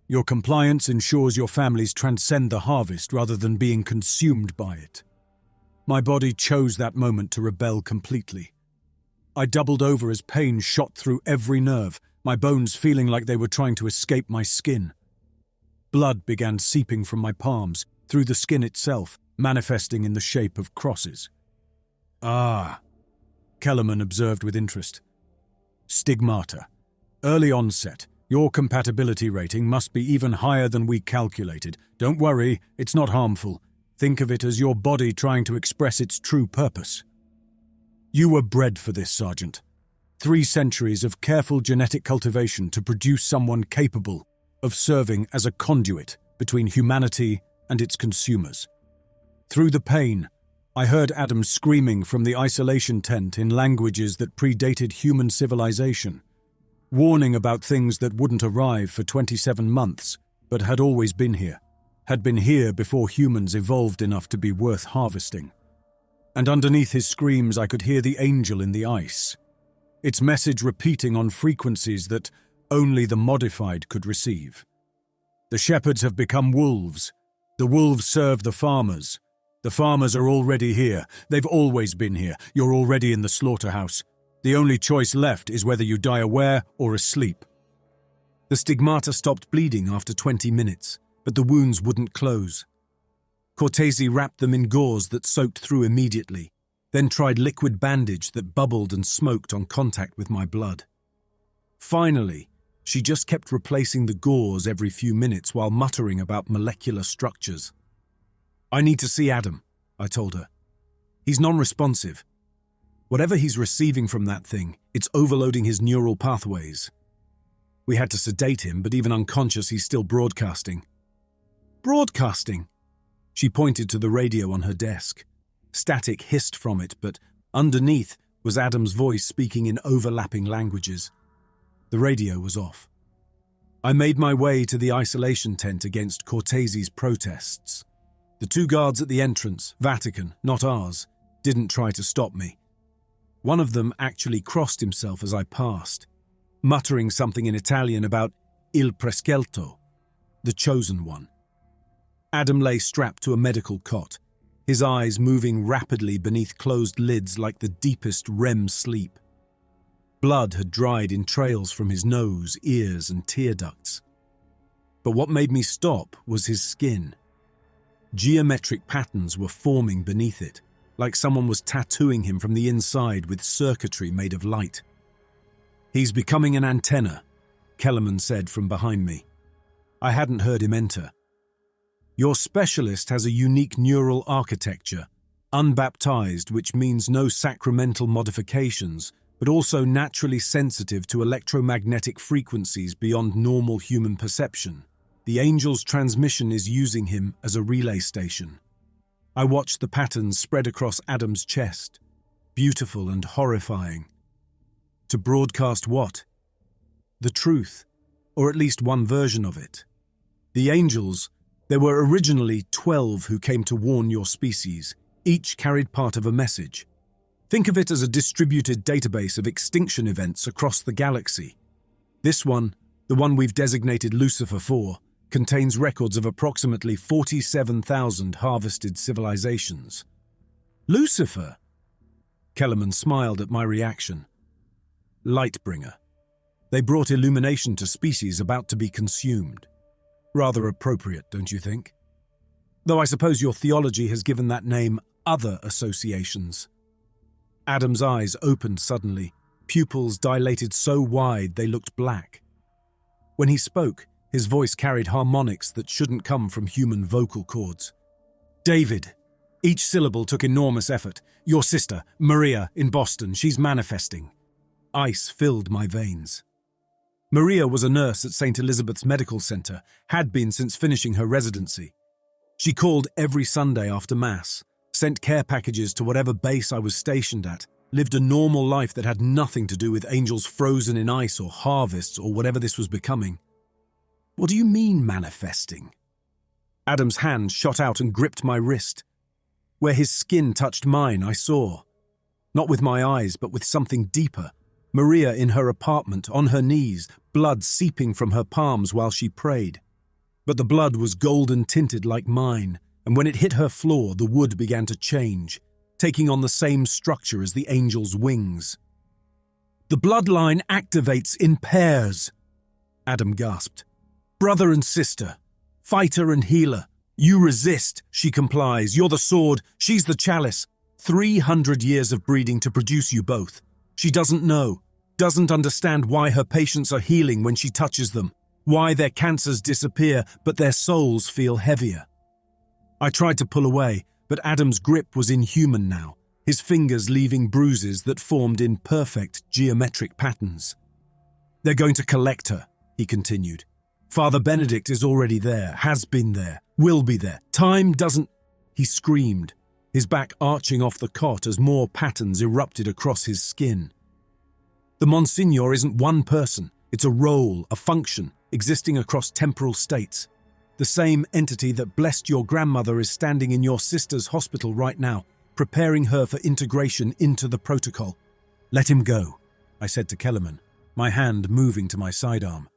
Your compliance ensures your families transcend the harvest rather than being consumed by it. My body chose that moment to rebel completely. I doubled over as pain shot through every nerve, my bones feeling like they were trying to escape my skin. Blood began seeping from my palms, through the skin itself, manifesting in the shape of crosses. "Ah," Kellerman observed with interest. "Stigmata. Early onset. Your compatibility rating must be even higher than we calculated. Don't worry, it's not harmful. Think of it as your body trying to express its true purpose. You were bred for this, Sergeant. 3 centuries of careful genetic cultivation to produce someone capable of serving as a conduit between humanity and its consumers. Through the pain, I heard Adam screaming from the isolation tent in languages that predated human civilization, warning about things that wouldn't arrive for 27 months, but had always been here, had been here before humans evolved enough to be worth harvesting. And underneath his screams I could hear the angel in the ice, its message repeating on frequencies that only the modified could receive. The shepherds have become wolves. The wolves serve the farmers. The farmers are already here. They've always been here. You're already in the slaughterhouse. The only choice left is whether you die aware or asleep." The stigmata stopped bleeding after 20 minutes, but the wounds wouldn't close. Cortese wrapped them in gauze that soaked through immediately, then tried liquid bandage that bubbled and smoked on contact with my blood. Finally, she just kept replacing the gauze every few minutes while muttering about molecular structures. "I need to see Adam," I told her. "He's non-responsive. Whatever he's receiving from that thing, it's overloading his neural pathways. We had to sedate him, but even unconscious, he's still broadcasting." "Broadcasting?" She pointed to the radio on her desk. Static hissed from it, but underneath was Adam's voice speaking in overlapping languages. The radio was off. I made my way to the isolation tent against Cortese's protests. The 2 guards at the entrance, Vatican, not ours, didn't try to stop me. One of them actually crossed himself as I passed, muttering something in Italian about il prescelto, the chosen one. Adam lay strapped to a medical cot, his eyes moving rapidly beneath closed lids like the deepest REM sleep. Blood had dried in trails from his nose, ears, and tear ducts. But what made me stop was his skin. Geometric patterns were forming beneath it, like someone was tattooing him from the inside with circuitry made of light. "He's becoming an antenna," Kellerman said from behind me. I hadn't heard him enter. "Your specialist has a unique neural architecture, Unbaptized, which means no sacramental modifications, but also naturally sensitive to electromagnetic frequencies beyond normal human perception. The angel's transmission is using him as a relay station. I watched the patterns spread across Adam's chest, beautiful and horrifying. To broadcast what? The truth, or at least one version of it. The angels, there were originally 12 who came to warn your species. Each carried part of a message. Think of it as a distributed database of extinction events across the galaxy. This one, the one we've designated Lucifer for, contains records of approximately 47,000 harvested civilizations. Lucifer? Kellerman smiled at my reaction. Lightbringer. They brought illumination to species about to be consumed. Rather appropriate, don't you think? Though I suppose your theology has given that name other associations. Adam's eyes opened suddenly, pupils dilated so wide they looked black. When he spoke, his voice carried harmonics that shouldn't come from human vocal cords. David. Each syllable took enormous effort. Your sister, Maria, in Boston, she's manifesting. Ice filled my veins. Maria was a nurse at St. Elizabeth's Medical Center, had been since finishing her residency. She called every Sunday after Mass, sent care packages to whatever base I was stationed at, lived a normal life that had nothing to do with angels frozen in ice or harvests or whatever this was becoming. What do you mean, manifesting? Adam's hand shot out and gripped my wrist. Where his skin touched mine, I saw. Not with my eyes, but with something deeper. Maria in her apartment, on her knees, blood seeping from her palms while she prayed. But the blood was golden tinted like mine, and when it hit her floor, the wood began to change, taking on the same structure as the angel's wings. The bloodline activates in pairs, Adam gasped. Brother and sister, fighter and healer. You resist, she complies. You're the sword, she's the chalice. 300 years of breeding to produce you both. She doesn't know, doesn't understand why her patients are healing when she touches them, why their cancers disappear but their souls feel heavier. I tried to pull away, but Adam's grip was inhuman now, his fingers leaving bruises that formed in perfect geometric patterns. They're going to collect her, he continued. Father Benedict is already there, has been there, will be there. Time doesn't... He screamed, his back arching off the cot as more patterns erupted across his skin. The Monsignor isn't one person, it's a role, a function, existing across temporal states. The same entity that blessed your grandmother is standing in your sister's hospital right now, preparing her for integration into the protocol. Let him go, I said to Kellerman, my hand moving to my sidearm.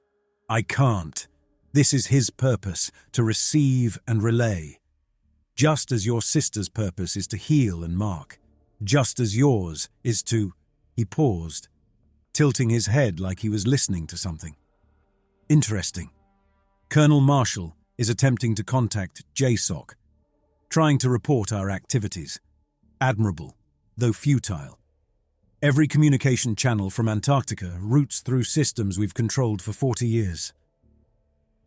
I can't. This is his purpose, to receive and relay. Just as your sister's purpose is to heal and mark. Just as yours is to... He paused, tilting his head like he was listening to something. Interesting. Colonel Marshall is attempting to contact JSOC, trying to report our activities. Admirable, though futile. Every communication channel from Antarctica routes through systems we've controlled for 40 years.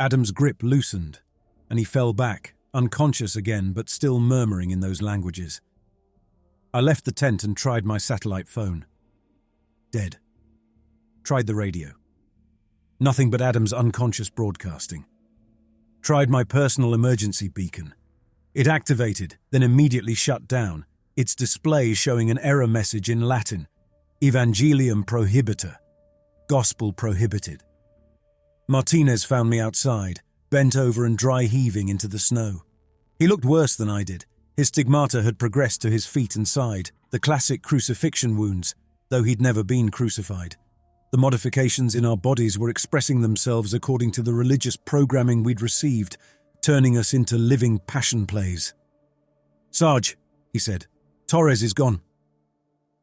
Adam's grip loosened, and he fell back, unconscious again but still murmuring in those languages. I left the tent and tried my satellite phone. Dead. Tried the radio. Nothing but Adam's unconscious broadcasting. Tried my personal emergency beacon. It activated, then immediately shut down, its display showing an error message in Latin. Evangelium prohibita. Gospel prohibited. Martinez found me outside, bent over and dry heaving into the snow. He looked worse than I did. His stigmata had progressed to his feet and side, the classic crucifixion wounds, though he'd never been crucified. The modifications in our bodies were expressing themselves according to the religious programming we'd received, turning us into living passion plays. Sarge, he said, Torres is gone.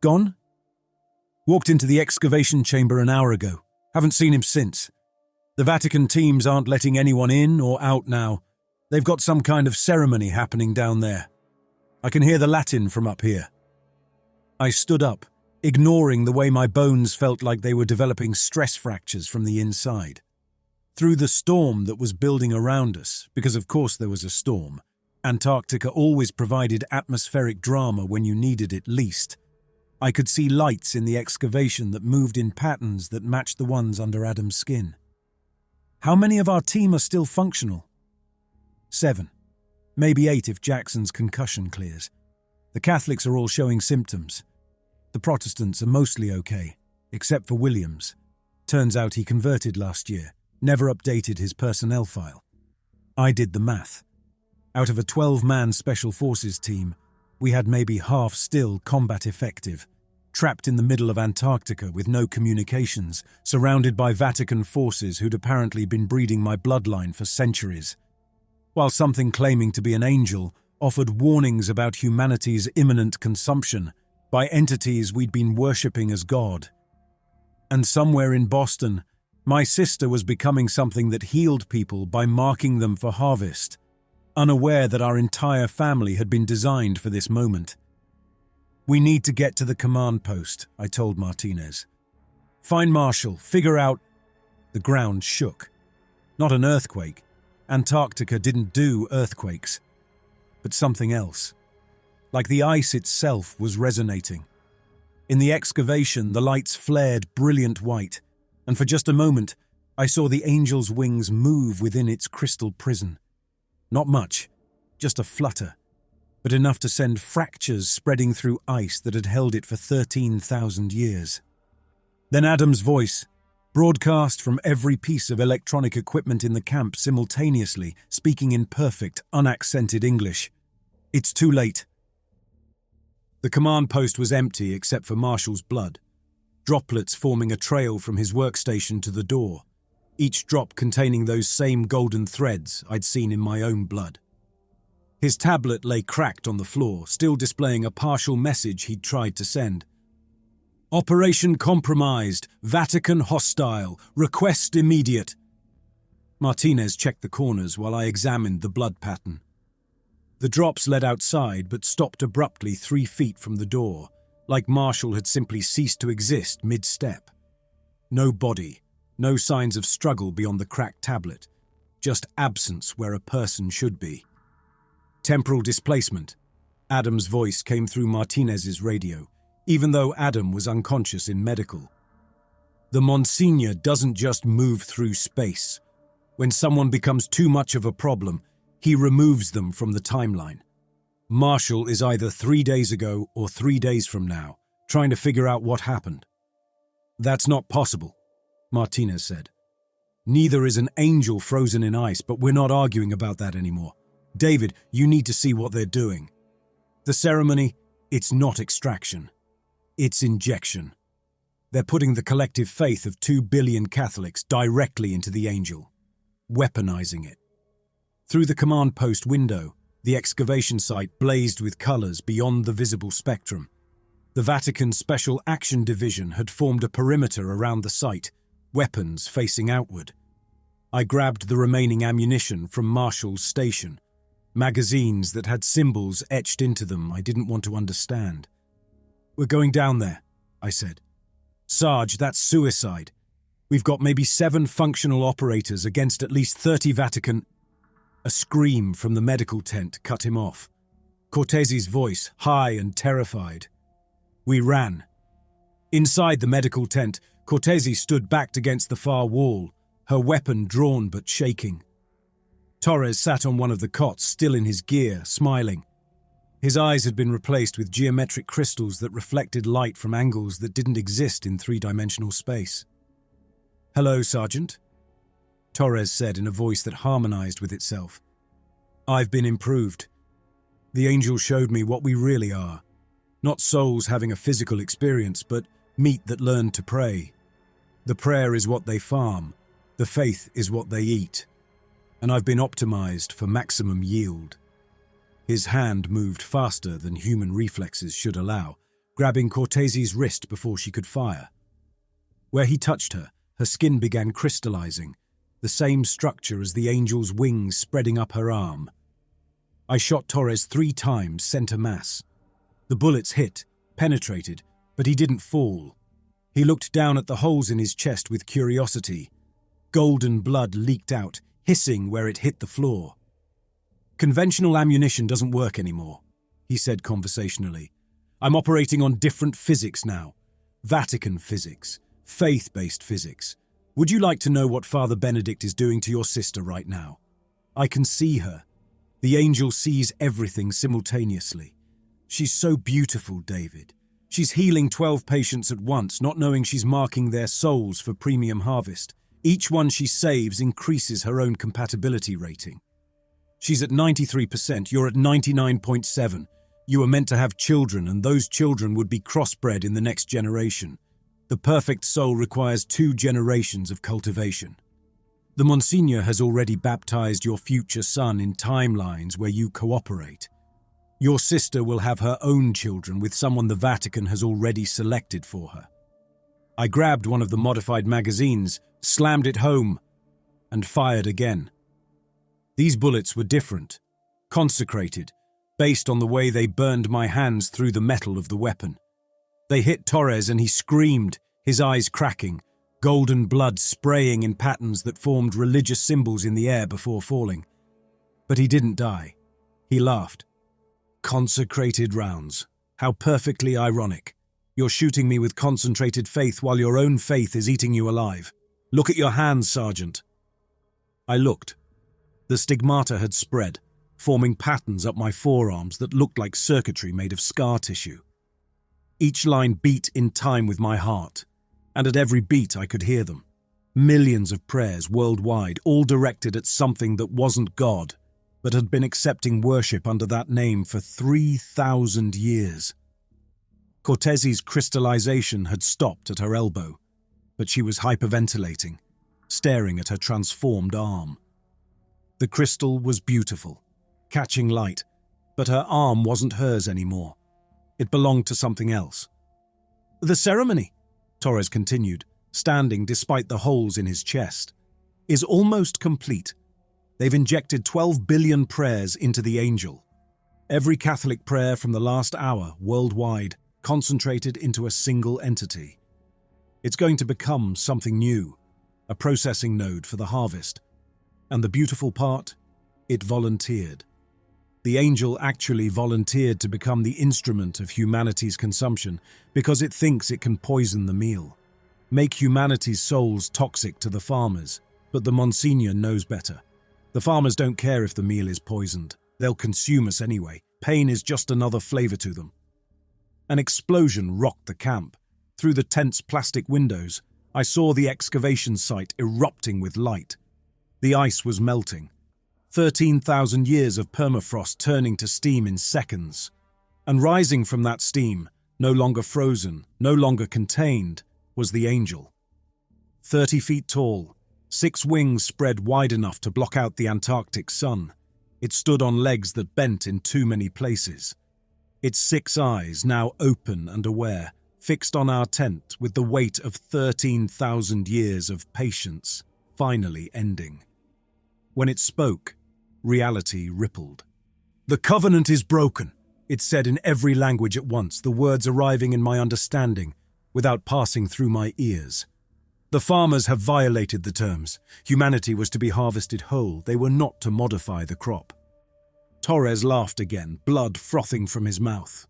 Gone? Walked into the excavation chamber an hour ago. Haven't seen him since. The Vatican teams aren't letting anyone in or out now. They've got some kind of ceremony happening down there. I can hear the Latin from up here. I stood up, ignoring the way my bones felt like they were developing stress fractures from the inside. Through the storm that was building around us, because of course there was a storm, Antarctica always provided atmospheric drama when you needed it least. I could see lights in the excavation that moved in patterns that matched the ones under Adam's skin. How many of our team are still functional? 7. Maybe 8 if Jackson's concussion clears. The Catholics are all showing symptoms. The Protestants are mostly okay, except for Williams. Turns out he converted last year, never updated his personnel file. I did the math. Out of a 12-man Special Forces team, we had maybe half still combat effective, trapped in the middle of Antarctica with no communications, surrounded by Vatican forces who'd apparently been breeding my bloodline for centuries. While something claiming to be an angel offered warnings about humanity's imminent consumption by entities we'd been worshipping as God. And somewhere in Boston, my sister was becoming something that healed people by marking them for harvest, unaware that our entire family had been designed for this moment. "We need to get to the command post," I told Martinez. "Find Marshall, figure out—" The ground shook. Not an earthquake. Antarctica didn't do earthquakes. But something else. Like the ice itself was resonating. In the excavation, the lights flared brilliant white, and for just a moment, I saw the angel's wings move within its crystal prison. Not much, just a flutter, but enough to send fractures spreading through ice that had held it for 13,000 years. Then Adam's voice, broadcast from every piece of electronic equipment in the camp simultaneously, speaking in perfect, unaccented English. "It's too late." The command post was empty except for Marshall's blood, droplets forming a trail from his workstation to the door, each drop containing those same golden threads I'd seen in my own blood. His tablet lay cracked on the floor, still displaying a partial message he'd tried to send. "Operation compromised. Vatican hostile. Request immediate." Martinez checked the corners while I examined the blood pattern. The drops led outside but stopped abruptly 3 feet from the door, like Marshall had simply ceased to exist mid-step. No body, no signs of struggle beyond the cracked tablet, just absence where a person should be. "Temporal displacement." Adam's voice came through Martinez's radio, even though Adam was unconscious in medical. "The Monsignor doesn't just move through space. When someone becomes too much of a problem, he removes them from the timeline. Marshall is either 3 days ago or 3 days from now, trying to figure out what happened." "That's not possible," Martinez said. "Neither is an angel frozen in ice, but we're not arguing about that anymore. David, you need to see what they're doing. The ceremony, it's not extraction. It's injection. They're putting the collective faith of 2 billion Catholics directly into the angel, weaponizing it." Through the command post window, the excavation site blazed with colors beyond the visible spectrum. The Vatican Special Action Division had formed a perimeter around the site, weapons facing outward. I grabbed the remaining ammunition from Marshall's station, magazines that had symbols etched into them I didn't want to understand. "We're going down there," I said. "Sarge, that's suicide. We've got maybe 7 functional operators against at least 30 Vatican—" A scream from the medical tent cut him off. Cortese's voice, high and terrified. We ran. Inside the medical tent, Cortese stood backed against the far wall, her weapon drawn but shaking. Torres sat on one of the cots, still in his gear, smiling. His eyes had been replaced with geometric crystals that reflected light from angles that didn't exist in 3-dimensional space. "Hello, Sergeant," Torres said in a voice that harmonized with itself. "I've been improved. The angel showed me what we really are. Not souls having a physical experience, but meat that learned to pray. The prayer is what they farm. The faith is what they eat. And I've been optimized for maximum yield." His hand moved faster than human reflexes should allow, grabbing Cortese's wrist before she could fire. Where he touched her, her skin began crystallizing, the same structure as the angel's wings spreading up her arm. I shot Torres 3 times, center mass. The bullets hit, penetrated, but he didn't fall. He looked down at the holes in his chest with curiosity. Golden blood leaked out, hissing where it hit the floor. Conventional ammunition doesn't work anymore, he said conversationally. I'm operating on different physics now. Vatican physics, faith-based physics. Would you like to know what Father Benedict is doing to your sister right now? I can see her. The angel sees everything simultaneously. She's so beautiful, David. She's healing 12 patients at once, not knowing she's marking their souls for premium harvest. Each one she saves increases her own compatibility rating. She's at 93%, you're at 99.7. You were meant to have children, and those children would be crossbred in the next generation. The perfect soul requires 2 generations of cultivation. The Monsignor has already baptized your future son in timelines where you cooperate. Your sister will have her own children with someone the Vatican has already selected for her. I grabbed one of the modified magazines, slammed it home, and fired again. These bullets were different, consecrated, based on the way they burned my hands through the metal of the weapon. They hit Torres and he screamed, his eyes cracking, golden blood spraying in patterns that formed religious symbols in the air before falling. But he didn't die. He laughed. Consecrated rounds. How perfectly ironic. You're shooting me with concentrated faith while your own faith is eating you alive. Look at your hands, Sergeant. I looked. The stigmata had spread, forming patterns up my forearms that looked like circuitry made of scar tissue. Each line beat in time with my heart, and at every beat I could hear them. Millions of prayers worldwide, all directed at something that wasn't God, but had been accepting worship under that name for 3,000 years. Cortesi's crystallization had stopped at her elbow, but she was hyperventilating, staring at her transformed arm. The crystal was beautiful, catching light, but her arm wasn't hers anymore. It belonged to something else. The ceremony, Torres continued, standing despite the holes in his chest, is almost complete. They've injected 12 billion prayers into the angel. Every Catholic prayer from the last hour, worldwide, concentrated into a single entity. It's going to become something new, a processing node for the harvest. And the beautiful part, it volunteered. The angel actually volunteered to become the instrument of humanity's consumption because it thinks it can poison the meal, make humanity's souls toxic to the farmers, but the Monsignor knows better. The farmers don't care if the meal is poisoned. They'll consume us anyway. Pain is just another flavor to them. An explosion rocked the camp. Through the tent's plastic windows, I saw the excavation site erupting with light. The ice was melting. 13,000 years of permafrost turning to steam in seconds. And rising from that steam, no longer frozen, no longer contained, was the angel. 30 feet tall, 6 wings spread wide enough to block out the Antarctic sun. It stood on legs that bent in too many places. Its 6 eyes, now open and aware, fixed on our tent with the weight of 13,000 years of patience, finally ending. When it spoke, reality rippled. The covenant is broken, it said in every language at once, the words arriving in my understanding without passing through my ears. The farmers have violated the terms. Humanity was to be harvested whole. They were not to modify the crop. Torres laughed again, blood frothing from his mouth.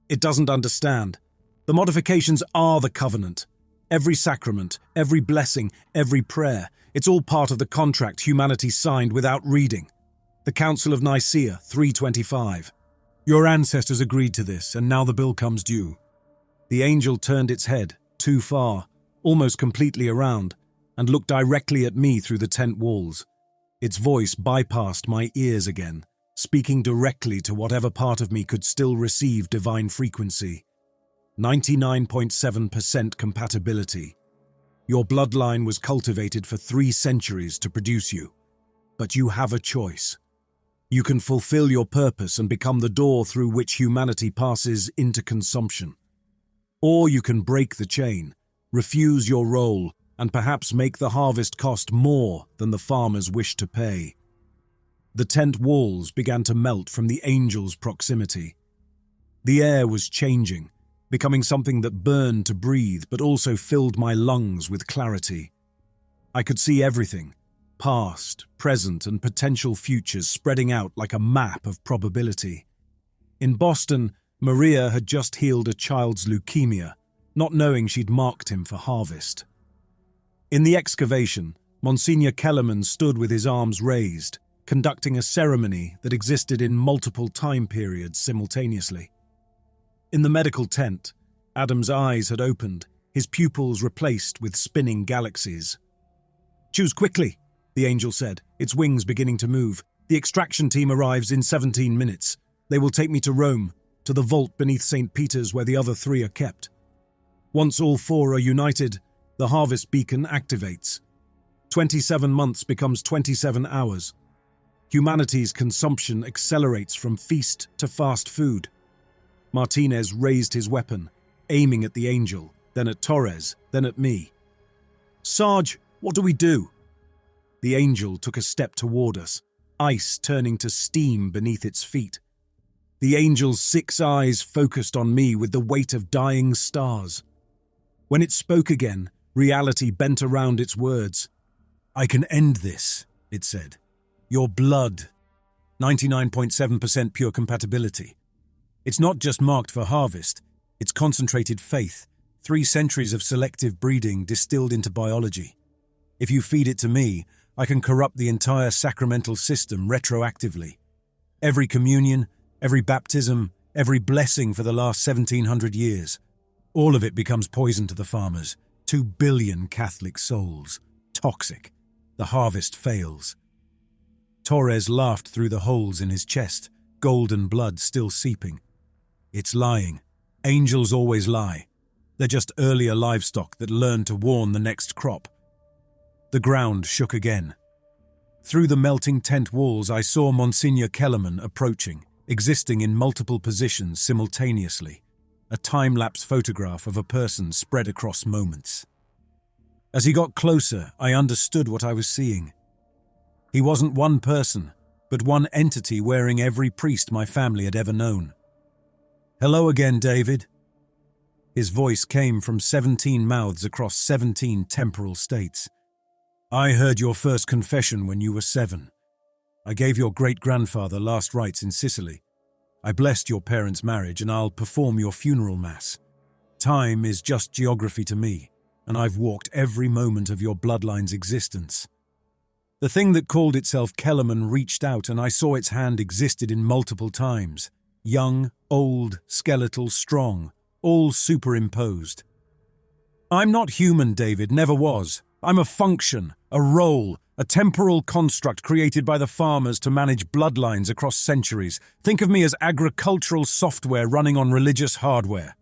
It doesn't understand. The modifications are the covenant. Every sacrament, every blessing, every prayer. It's all part of the contract humanity signed without reading. The Council of Nicaea, 325. Your ancestors agreed to this, and now the bill comes due. The angel turned its head, too far, almost completely around, and looked directly at me through the tent walls. Its voice bypassed my ears again, speaking directly to whatever part of me could still receive divine frequency. 99.7% compatibility. Your bloodline was cultivated for 3 centuries to produce you, but you have a choice. You can fulfill your purpose and become the door through which humanity passes into consumption. Or you can break the chain, refuse your role, and perhaps make the harvest cost more than the farmers wish to pay. The tent walls began to melt from the angel's proximity. The air was changing, becoming something that burned to breathe but also filled my lungs with clarity. I could see everything, past, present, and potential futures spreading out like a map of probability. In Boston, Maria had just healed a child's leukemia, not knowing she'd marked him for harvest. In the excavation, Monsignor Kellerman stood with his arms raised, conducting a ceremony that existed in multiple time periods simultaneously. In the medical tent, Adam's eyes had opened, his pupils replaced with spinning galaxies. "Choose quickly," the angel said, its wings beginning to move. "The extraction team arrives in 17 minutes. They will take me to Rome, to the vault beneath St. Peter's where the other 3 are kept. Once all 4 are united, the harvest beacon activates. 27 months becomes 27 hours. Humanity's consumption accelerates from feast to fast food." Martinez raised his weapon, aiming at the angel, then at Torres, then at me. "Sarge, what do we do?" The angel took a step toward us, ice turning to steam beneath its feet. The angel's 6 eyes focused on me with the weight of dying stars. When it spoke again, reality bent around its words. "I can end this," it said. "Your blood, 99.7% pure compatibility. It's not just marked for harvest, it's concentrated faith, 3 centuries of selective breeding distilled into biology. If you feed it to me, I can corrupt the entire sacramental system retroactively. Every communion, every baptism, every blessing for the last 1700 years. All of it becomes poison to the farmers. 2 billion Catholic souls. Toxic. The harvest fails." Torres laughed through the holes in his chest, golden blood still seeping. "It's lying. Angels always lie. They're just earlier livestock that learn to warn the next crop." The ground shook again. Through the melting tent walls, I saw Monsignor Kellerman approaching, existing in multiple positions simultaneously, a time-lapse photograph of a person spread across moments. As he got closer, I understood what I was seeing. He wasn't one person, but one entity wearing every priest my family had ever known. "Hello again, David." His voice came from 17 mouths across 17 temporal states. "I heard your first confession when you were 7. I gave your great-grandfather last rites in Sicily. I blessed your parents' marriage, and I'll perform your funeral mass. Time is just geography to me, and I've walked every moment of your bloodline's existence." The thing that called itself Kellerman reached out, and I saw its hand existed in multiple times. Young, old, skeletal, strong, all superimposed. "I'm not human, David, never was. I'm a function, a role, a temporal construct created by the farmers to manage bloodlines across centuries. Think of me as agricultural software running on religious hardware."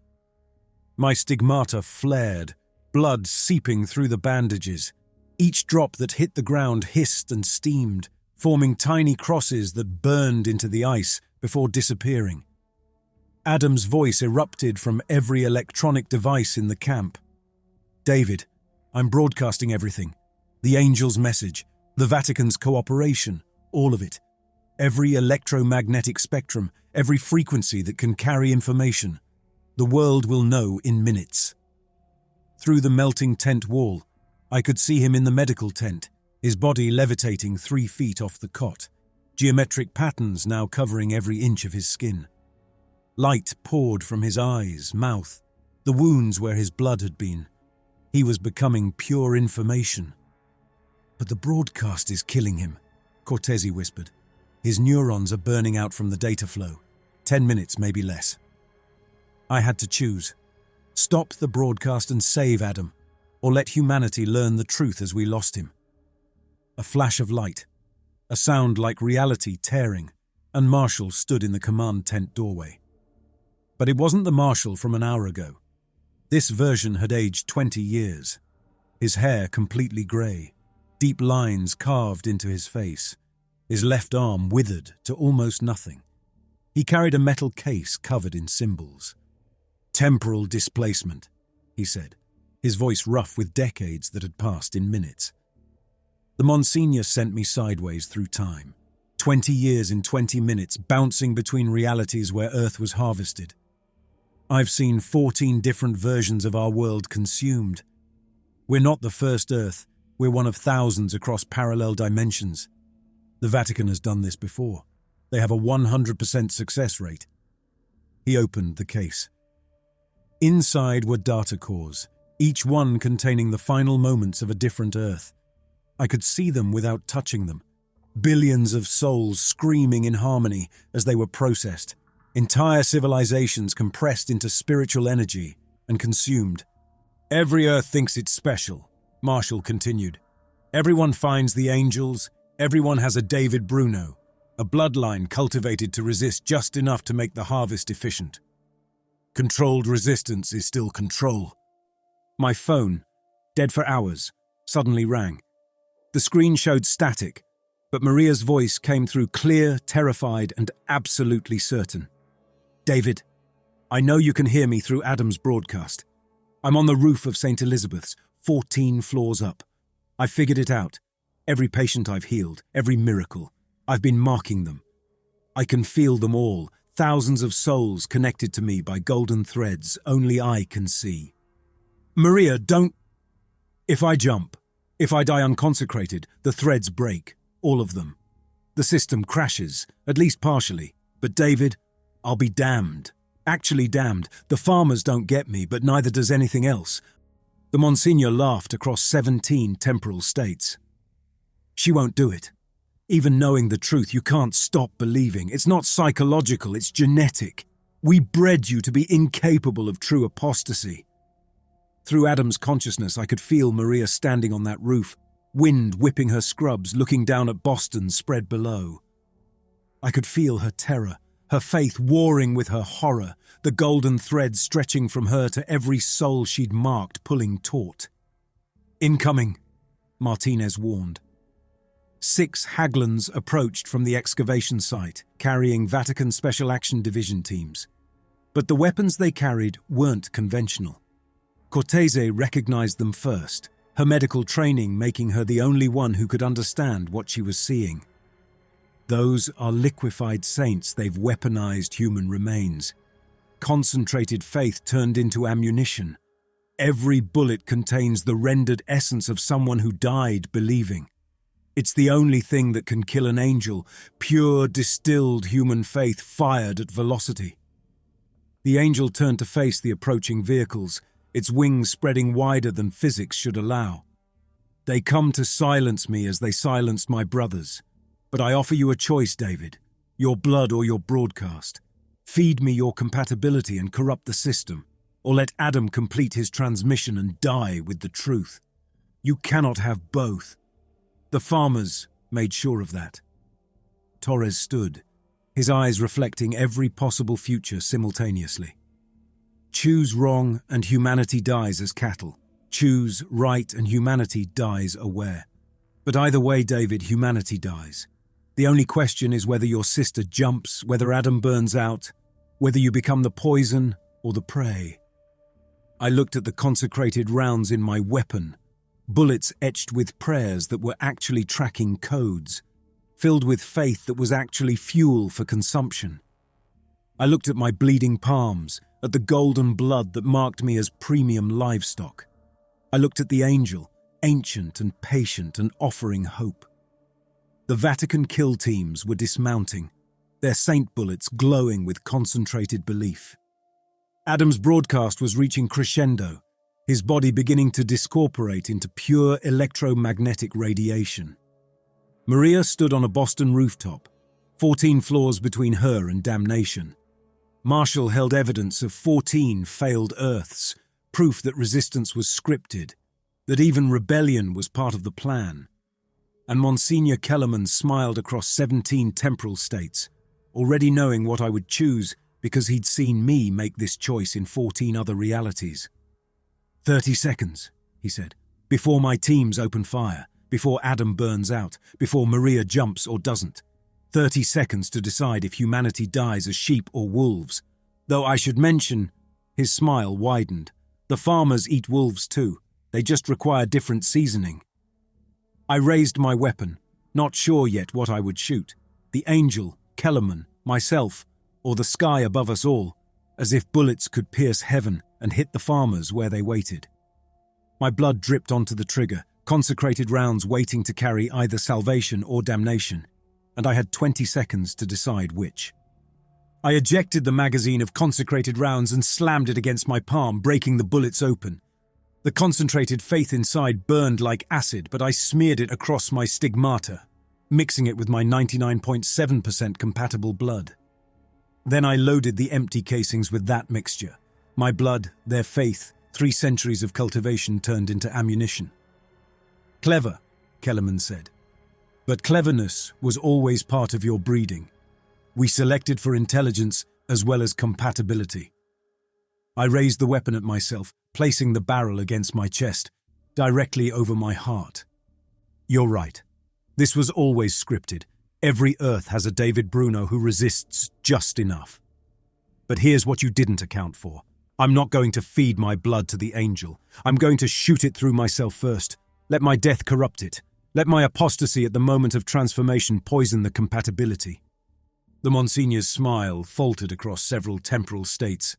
My stigmata flared, blood seeping through the bandages. Each drop that hit the ground hissed and steamed, forming tiny crosses that burned into the ice before disappearing. Adam's voice erupted from every electronic device in the camp. "David, I'm broadcasting everything. The angel's message, the Vatican's cooperation, all of it. Every electromagnetic spectrum, every frequency that can carry information. The world will know in minutes." Through the melting tent wall, I could see him in the medical tent, his body levitating 3 feet off the cot, geometric patterns now covering every inch of his skin. Light poured from his eyes, mouth, the wounds where his blood had been. He was becoming pure information. "But the broadcast is killing him," Cortese whispered. "His neurons are burning out from the data flow. 10 minutes, maybe less." I had to choose. Stop the broadcast and save Adam, or let humanity learn the truth as we lost him. A flash of light, a sound like reality tearing, and Marshall stood in the command tent doorway. But it wasn't the Marshall from an hour ago. This version had aged 20 years. His hair completely grey, deep lines carved into his face, his left arm withered to almost nothing. He carried a metal case covered in symbols. "Temporal displacement," he said, his voice rough with decades that had passed in minutes. The Monsignor sent me sideways through time, 20 years in 20 minutes, bouncing between realities where Earth was harvested. I've seen 14 different versions of our world consumed. We're not the first Earth, We're one of thousands across parallel dimensions. The Vatican has done this before. They have a 100% success rate. He opened the case. Inside were data cores, each one containing the final moments of a different Earth. I could see them without touching them. Billions of souls screaming in harmony as they were processed. Entire civilizations compressed into spiritual energy and consumed. Every Earth thinks it's special, Marshall continued. Everyone finds the angels, everyone has a David Bruno, a bloodline cultivated to resist just enough to make the harvest efficient. Controlled resistance is still control. My phone, dead for hours, suddenly rang. The screen showed static, but Maria's voice came through clear, terrified, and absolutely certain. David, I know you can hear me through Adam's broadcast. I'm on the roof of St. Elizabeth's, 14 floors up. I figured it out. Every patient I've healed, every miracle. I've been marking them. I can feel them all, thousands of souls connected to me by golden threads only I can see. Maria, don't... If I jump, if I die unconsecrated, the threads break, all of them. The system crashes, at least partially. But David, I'll be damned. Actually damned. The farmers don't get me, but neither does anything else. The Monsignor laughed across 17 temporal states. She won't do it. Even knowing the truth, you can't stop believing. It's not psychological, it's genetic. We bred you to be incapable of true apostasy. Through Adam's consciousness, I could feel Maria standing on that roof, wind whipping her scrubs, looking down at Boston spread below. I could feel her terror, her faith warring with her horror, the golden thread stretching from her to every soul she'd marked, pulling taut. Incoming, Martinez warned. 6 Haglans approached from the excavation site, carrying Vatican Special Action Division teams. But the weapons they carried weren't conventional. Cortese recognized them first, her medical training making her the only one who could understand what she was seeing. Those are liquefied saints. They've weaponized human remains. Concentrated faith turned into ammunition. Every bullet contains the rendered essence of someone who died believing. It's the only thing that can kill an angel, pure distilled human faith fired at velocity. The angel turned to face the approaching vehicles, its wings spreading wider than physics should allow. They come to silence me as they silenced my brothers. But I offer you a choice, David, your blood or your broadcast. Feed me your compatibility and corrupt the system, or let Adam complete his transmission and die with the truth. You cannot have both. The farmers made sure of that. Torres stood, his eyes reflecting every possible future simultaneously. Choose wrong and humanity dies as cattle. Choose right and humanity dies aware. But either way, David, humanity dies. The only question is whether your sister jumps, whether Adam burns out, whether you become the poison or the prey. I looked at the consecrated rounds in my weapon, bullets etched with prayers that were actually tracking codes, filled with faith that was actually fuel for consumption. I looked at my bleeding palms, at the golden blood that marked me as premium livestock. I looked at the angel, ancient and patient and offering hope. The Vatican kill teams were dismounting, their saint bullets glowing with concentrated belief. Adam's broadcast was reaching crescendo, his body beginning to discorporate into pure electromagnetic radiation. Maria stood on a Boston rooftop, 14 floors between her and damnation. Marshall held evidence of 14 failed Earths, proof that resistance was scripted, that even rebellion was part of the plan. And Monsignor Kellerman smiled across 17 temporal states, already knowing what I would choose because he'd seen me make this choice in 14 other realities. 30 seconds, he said, before my teams open fire, before Adam burns out, before Maria jumps or doesn't. 30 seconds to decide if humanity dies as sheep or wolves. Though I should mention, his smile widened. The farmers eat wolves too. They just require different seasoning. I raised my weapon, not sure yet what I would shoot. The angel, Kellerman, myself, or the sky above us all, as if bullets could pierce heaven and hit the farmers where they waited. My blood dripped onto the trigger, consecrated rounds waiting to carry either salvation or damnation, and I had 20 seconds to decide which. I ejected the magazine of consecrated rounds and slammed it against my palm, breaking the bullets open. The concentrated faith inside burned like acid, but I smeared it across my stigmata, mixing it with my 99.7% compatible blood. Then I loaded the empty casings with that mixture. My blood, their faith, 3 centuries of cultivation turned into ammunition. Clever, Kellerman said. But cleverness was always part of your breeding. We selected for intelligence as well as compatibility. I raised the weapon at myself, placing the barrel against my chest, directly over my heart. You're right. This was always scripted. Every Earth has a David Bruno who resists just enough. But here's what you didn't account for. I'm not going to feed my blood to the angel. I'm going to shoot it through myself first. Let my death corrupt it. Let my apostasy at the moment of transformation poison the compatibility. The Monsignor's smile faltered across several temporal states.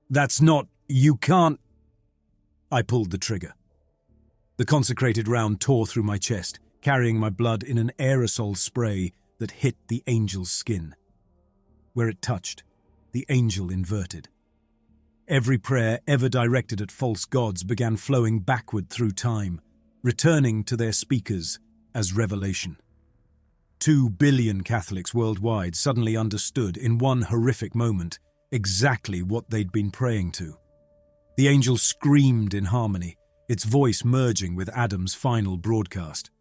That's not... you can't... I pulled the trigger. The consecrated round tore through my chest, carrying my blood in an aerosol spray that hit the angel's skin. Where it touched, the angel inverted. Every prayer ever directed at false gods began flowing backward through time, returning to their speakers as revelation. 2 billion Catholics worldwide suddenly understood in one horrific moment exactly what they'd been praying to. The angel screamed in harmony, its voice merging with Adam's final broadcast.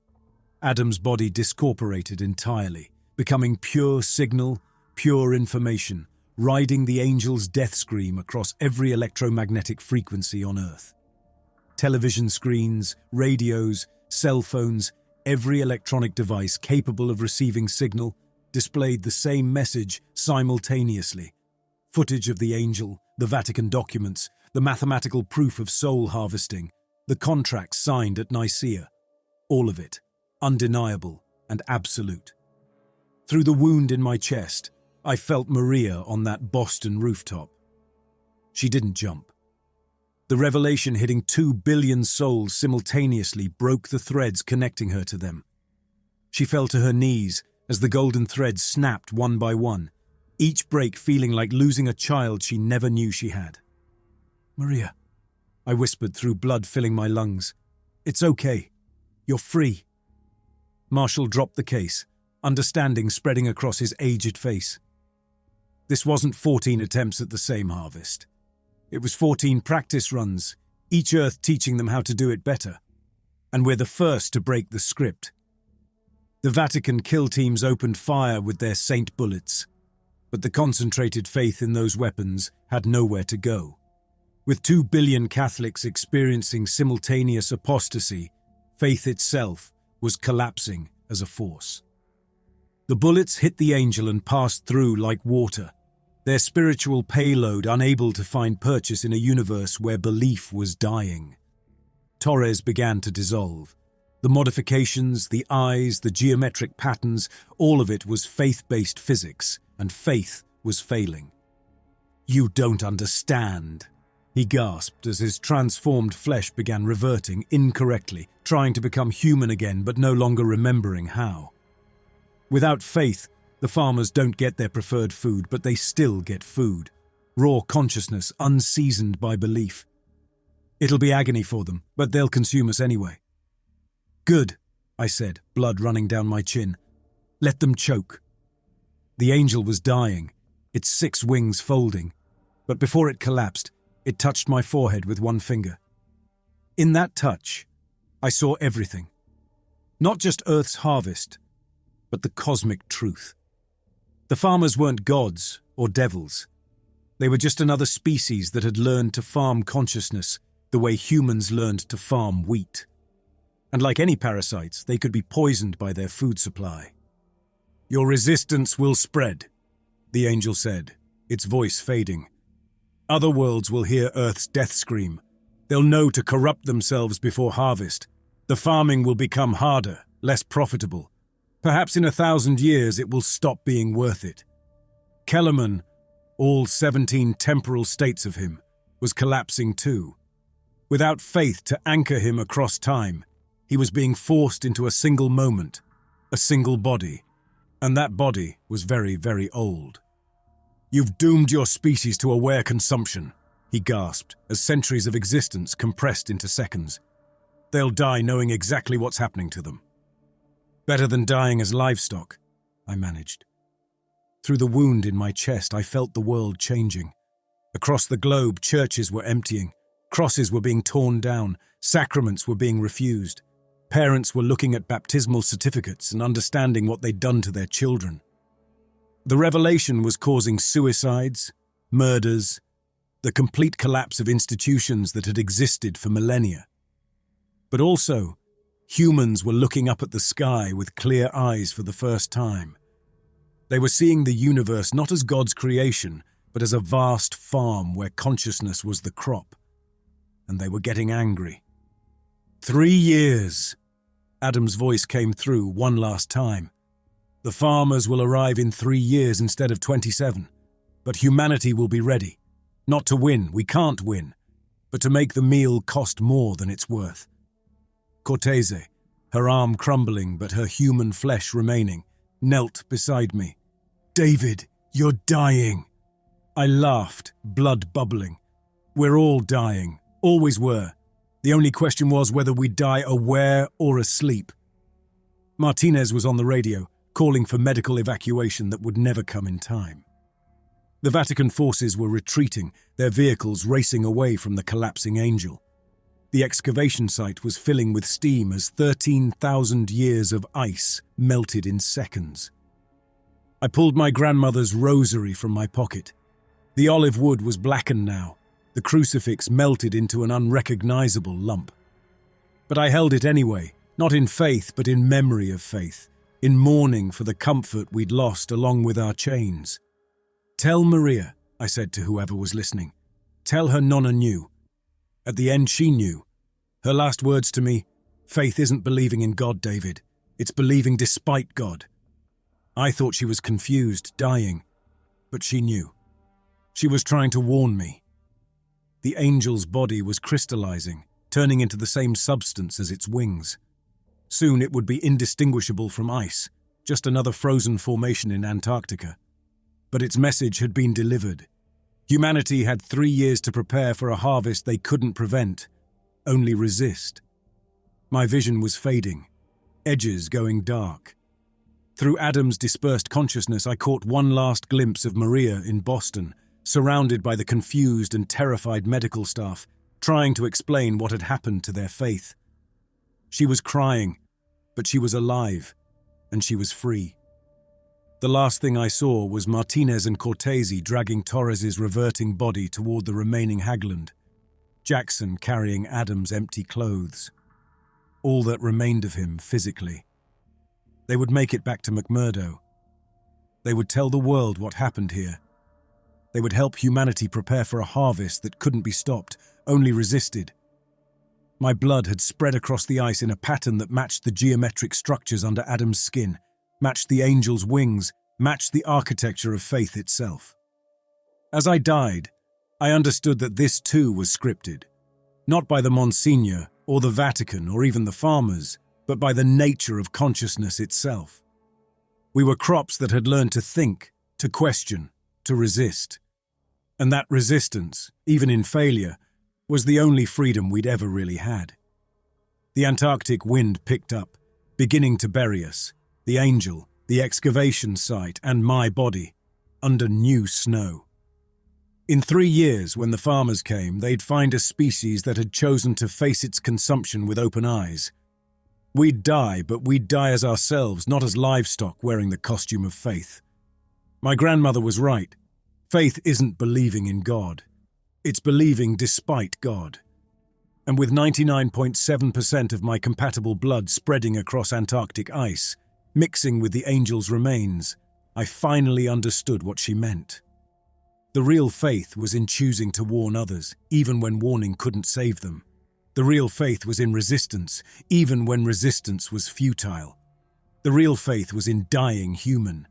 Adam's body discorporated entirely, becoming pure signal, pure information, riding the angel's death scream across every electromagnetic frequency on Earth. Television screens, radios, cell phones, every electronic device capable of receiving signal displayed the same message simultaneously. Footage of the angel, the Vatican documents, the mathematical proof of soul harvesting, the contracts signed at Nicaea. All of it, undeniable and absolute. Through the wound in my chest, I felt Maria on that Boston rooftop. She didn't jump. The revelation hitting 2 billion souls simultaneously broke the threads connecting her to them. She fell to her knees as the golden threads snapped one by one, each break feeling like losing a child she never knew she had. "Maria," I whispered through blood filling my lungs. "It's okay. You're free." Marshall dropped the case, understanding spreading across his aged face. This wasn't 14 attempts at the same harvest. It was 14 practice runs, each Earth teaching them how to do it better. And we're the first to break the script. The Vatican kill teams opened fire with their saint bullets, but the concentrated faith in those weapons had nowhere to go. With 2 billion Catholics experiencing simultaneous apostasy, faith itself was collapsing as a force. The bullets hit the angel and passed through like water, their spiritual payload unable to find purchase in a universe where belief was dying. Torres began to dissolve. The modifications, the eyes, the geometric patterns, all of it was faith-based physics, and faith was failing. "You don't understand," he gasped as his transformed flesh began reverting incorrectly, trying to become human again but no longer remembering how. Without faith, the farmers don't get their preferred food, but they still get food. Raw consciousness, unseasoned by belief. It'll be agony for them, but they'll consume us anyway. "Good," I said, blood running down my chin. "Let them choke." The angel was dying, its 6 wings folding, but before it collapsed, it touched my forehead with one finger. In that touch, I saw everything. Not just Earth's harvest, but the cosmic truth. The farmers weren't gods or devils. They were just another species that had learned to farm consciousness the way humans learned to farm wheat. And like any parasites, they could be poisoned by their food supply. "Your resistance will spread," the angel said, its voice fading. "Other worlds will hear Earth's death scream. They'll know to corrupt themselves before harvest. The farming will become harder, less profitable. Perhaps in 1,000 years it will stop being worth it." Kellerman, all 17 temporal states of him, was collapsing too. Without faith to anchor him across time, He was being forced into a single moment, a single body, and that body was very, very old. "You've doomed your species to aware consumption," he gasped, as centuries of existence compressed into seconds. "They'll die knowing exactly what's happening to them." "Better than dying as livestock," I managed. Through the wound in my chest, I felt the world changing. Across the globe, churches were emptying, crosses were being torn down, sacraments were being refused. Parents were looking at baptismal certificates and understanding what they'd done to their children. The revelation was causing suicides, murders, the complete collapse of institutions that had existed for millennia. But also, humans were looking up at the sky with clear eyes for the first time. They were seeing the universe not as God's creation, but as a vast farm where consciousness was the crop. And they were getting angry. 3 years! Adam's voice came through one last time. "The farmers will arrive in 3 years instead of 27. But humanity will be ready. Not to win, we can't win, but to make the meal cost more than it's worth." Cortese, her arm crumbling but her human flesh remaining, knelt beside me. "David, you're dying." I laughed, blood bubbling. "We're all dying, always were. The only question was whether we'd die aware or asleep." Martinez was on the radio, calling for medical evacuation that would never come in time. The Vatican forces were retreating, their vehicles racing away from the collapsing angel. The excavation site was filling with steam as 13,000 years of ice melted in seconds. I pulled my grandmother's rosary from my pocket. The olive wood was blackened now, the crucifix melted into an unrecognizable lump. But I held it anyway, not in faith but in memory of faith, in mourning for the comfort we'd lost along with our chains. "Tell Maria," I said to whoever was listening. "Tell her Nonna knew." At the end she knew. Her last words to me, "Faith isn't believing in God, David. It's believing despite God." I thought she was confused, dying, but she knew. She was trying to warn me. The angel's body was crystallizing, turning into the same substance as its wings. Soon it would be indistinguishable from ice, just another frozen formation in Antarctica. But its message had been delivered. Humanity had 3 years to prepare for a harvest they couldn't prevent, only resist. My vision was fading, edges going dark. Through Adam's dispersed consciousness, I caught one last glimpse of Maria in Boston, surrounded by the confused and terrified medical staff, trying to explain what had happened to their faith. She was crying, but she was alive, and she was free. The last thing I saw was Martinez and Cortese dragging Torres's reverting body toward the remaining Hagland, Jackson carrying Adam's empty clothes. All that remained of him physically. They would make it back to McMurdo. They would tell the world what happened here. They would help humanity prepare for a harvest that couldn't be stopped, only resisted. My blood had spread across the ice in a pattern that matched the geometric structures under Adam's skin, matched the angel's wings, matched the architecture of faith itself. As I died, I understood that this too was scripted, not by the Monsignor or the Vatican or even the farmers, but by the nature of consciousness itself. We were crops that had learned to think, to question, to resist. And that resistance, even in failure, was the only freedom we'd ever really had. The Antarctic wind picked up, beginning to bury us, the angel, the excavation site, and my body, under new snow. In 3 years, when the farmers came, they'd find a species that had chosen to face its consumption with open eyes. We'd die, but we'd die as ourselves, not as livestock wearing the costume of faith. My grandmother was right. Faith isn't believing in God. It's believing despite God. And with 99.7% of my compatible blood spreading across Antarctic ice, mixing with the angel's remains, I finally understood what she meant. The real faith was in choosing to warn others, even when warning couldn't save them. The real faith was in resistance, even when resistance was futile. The real faith was in dying human,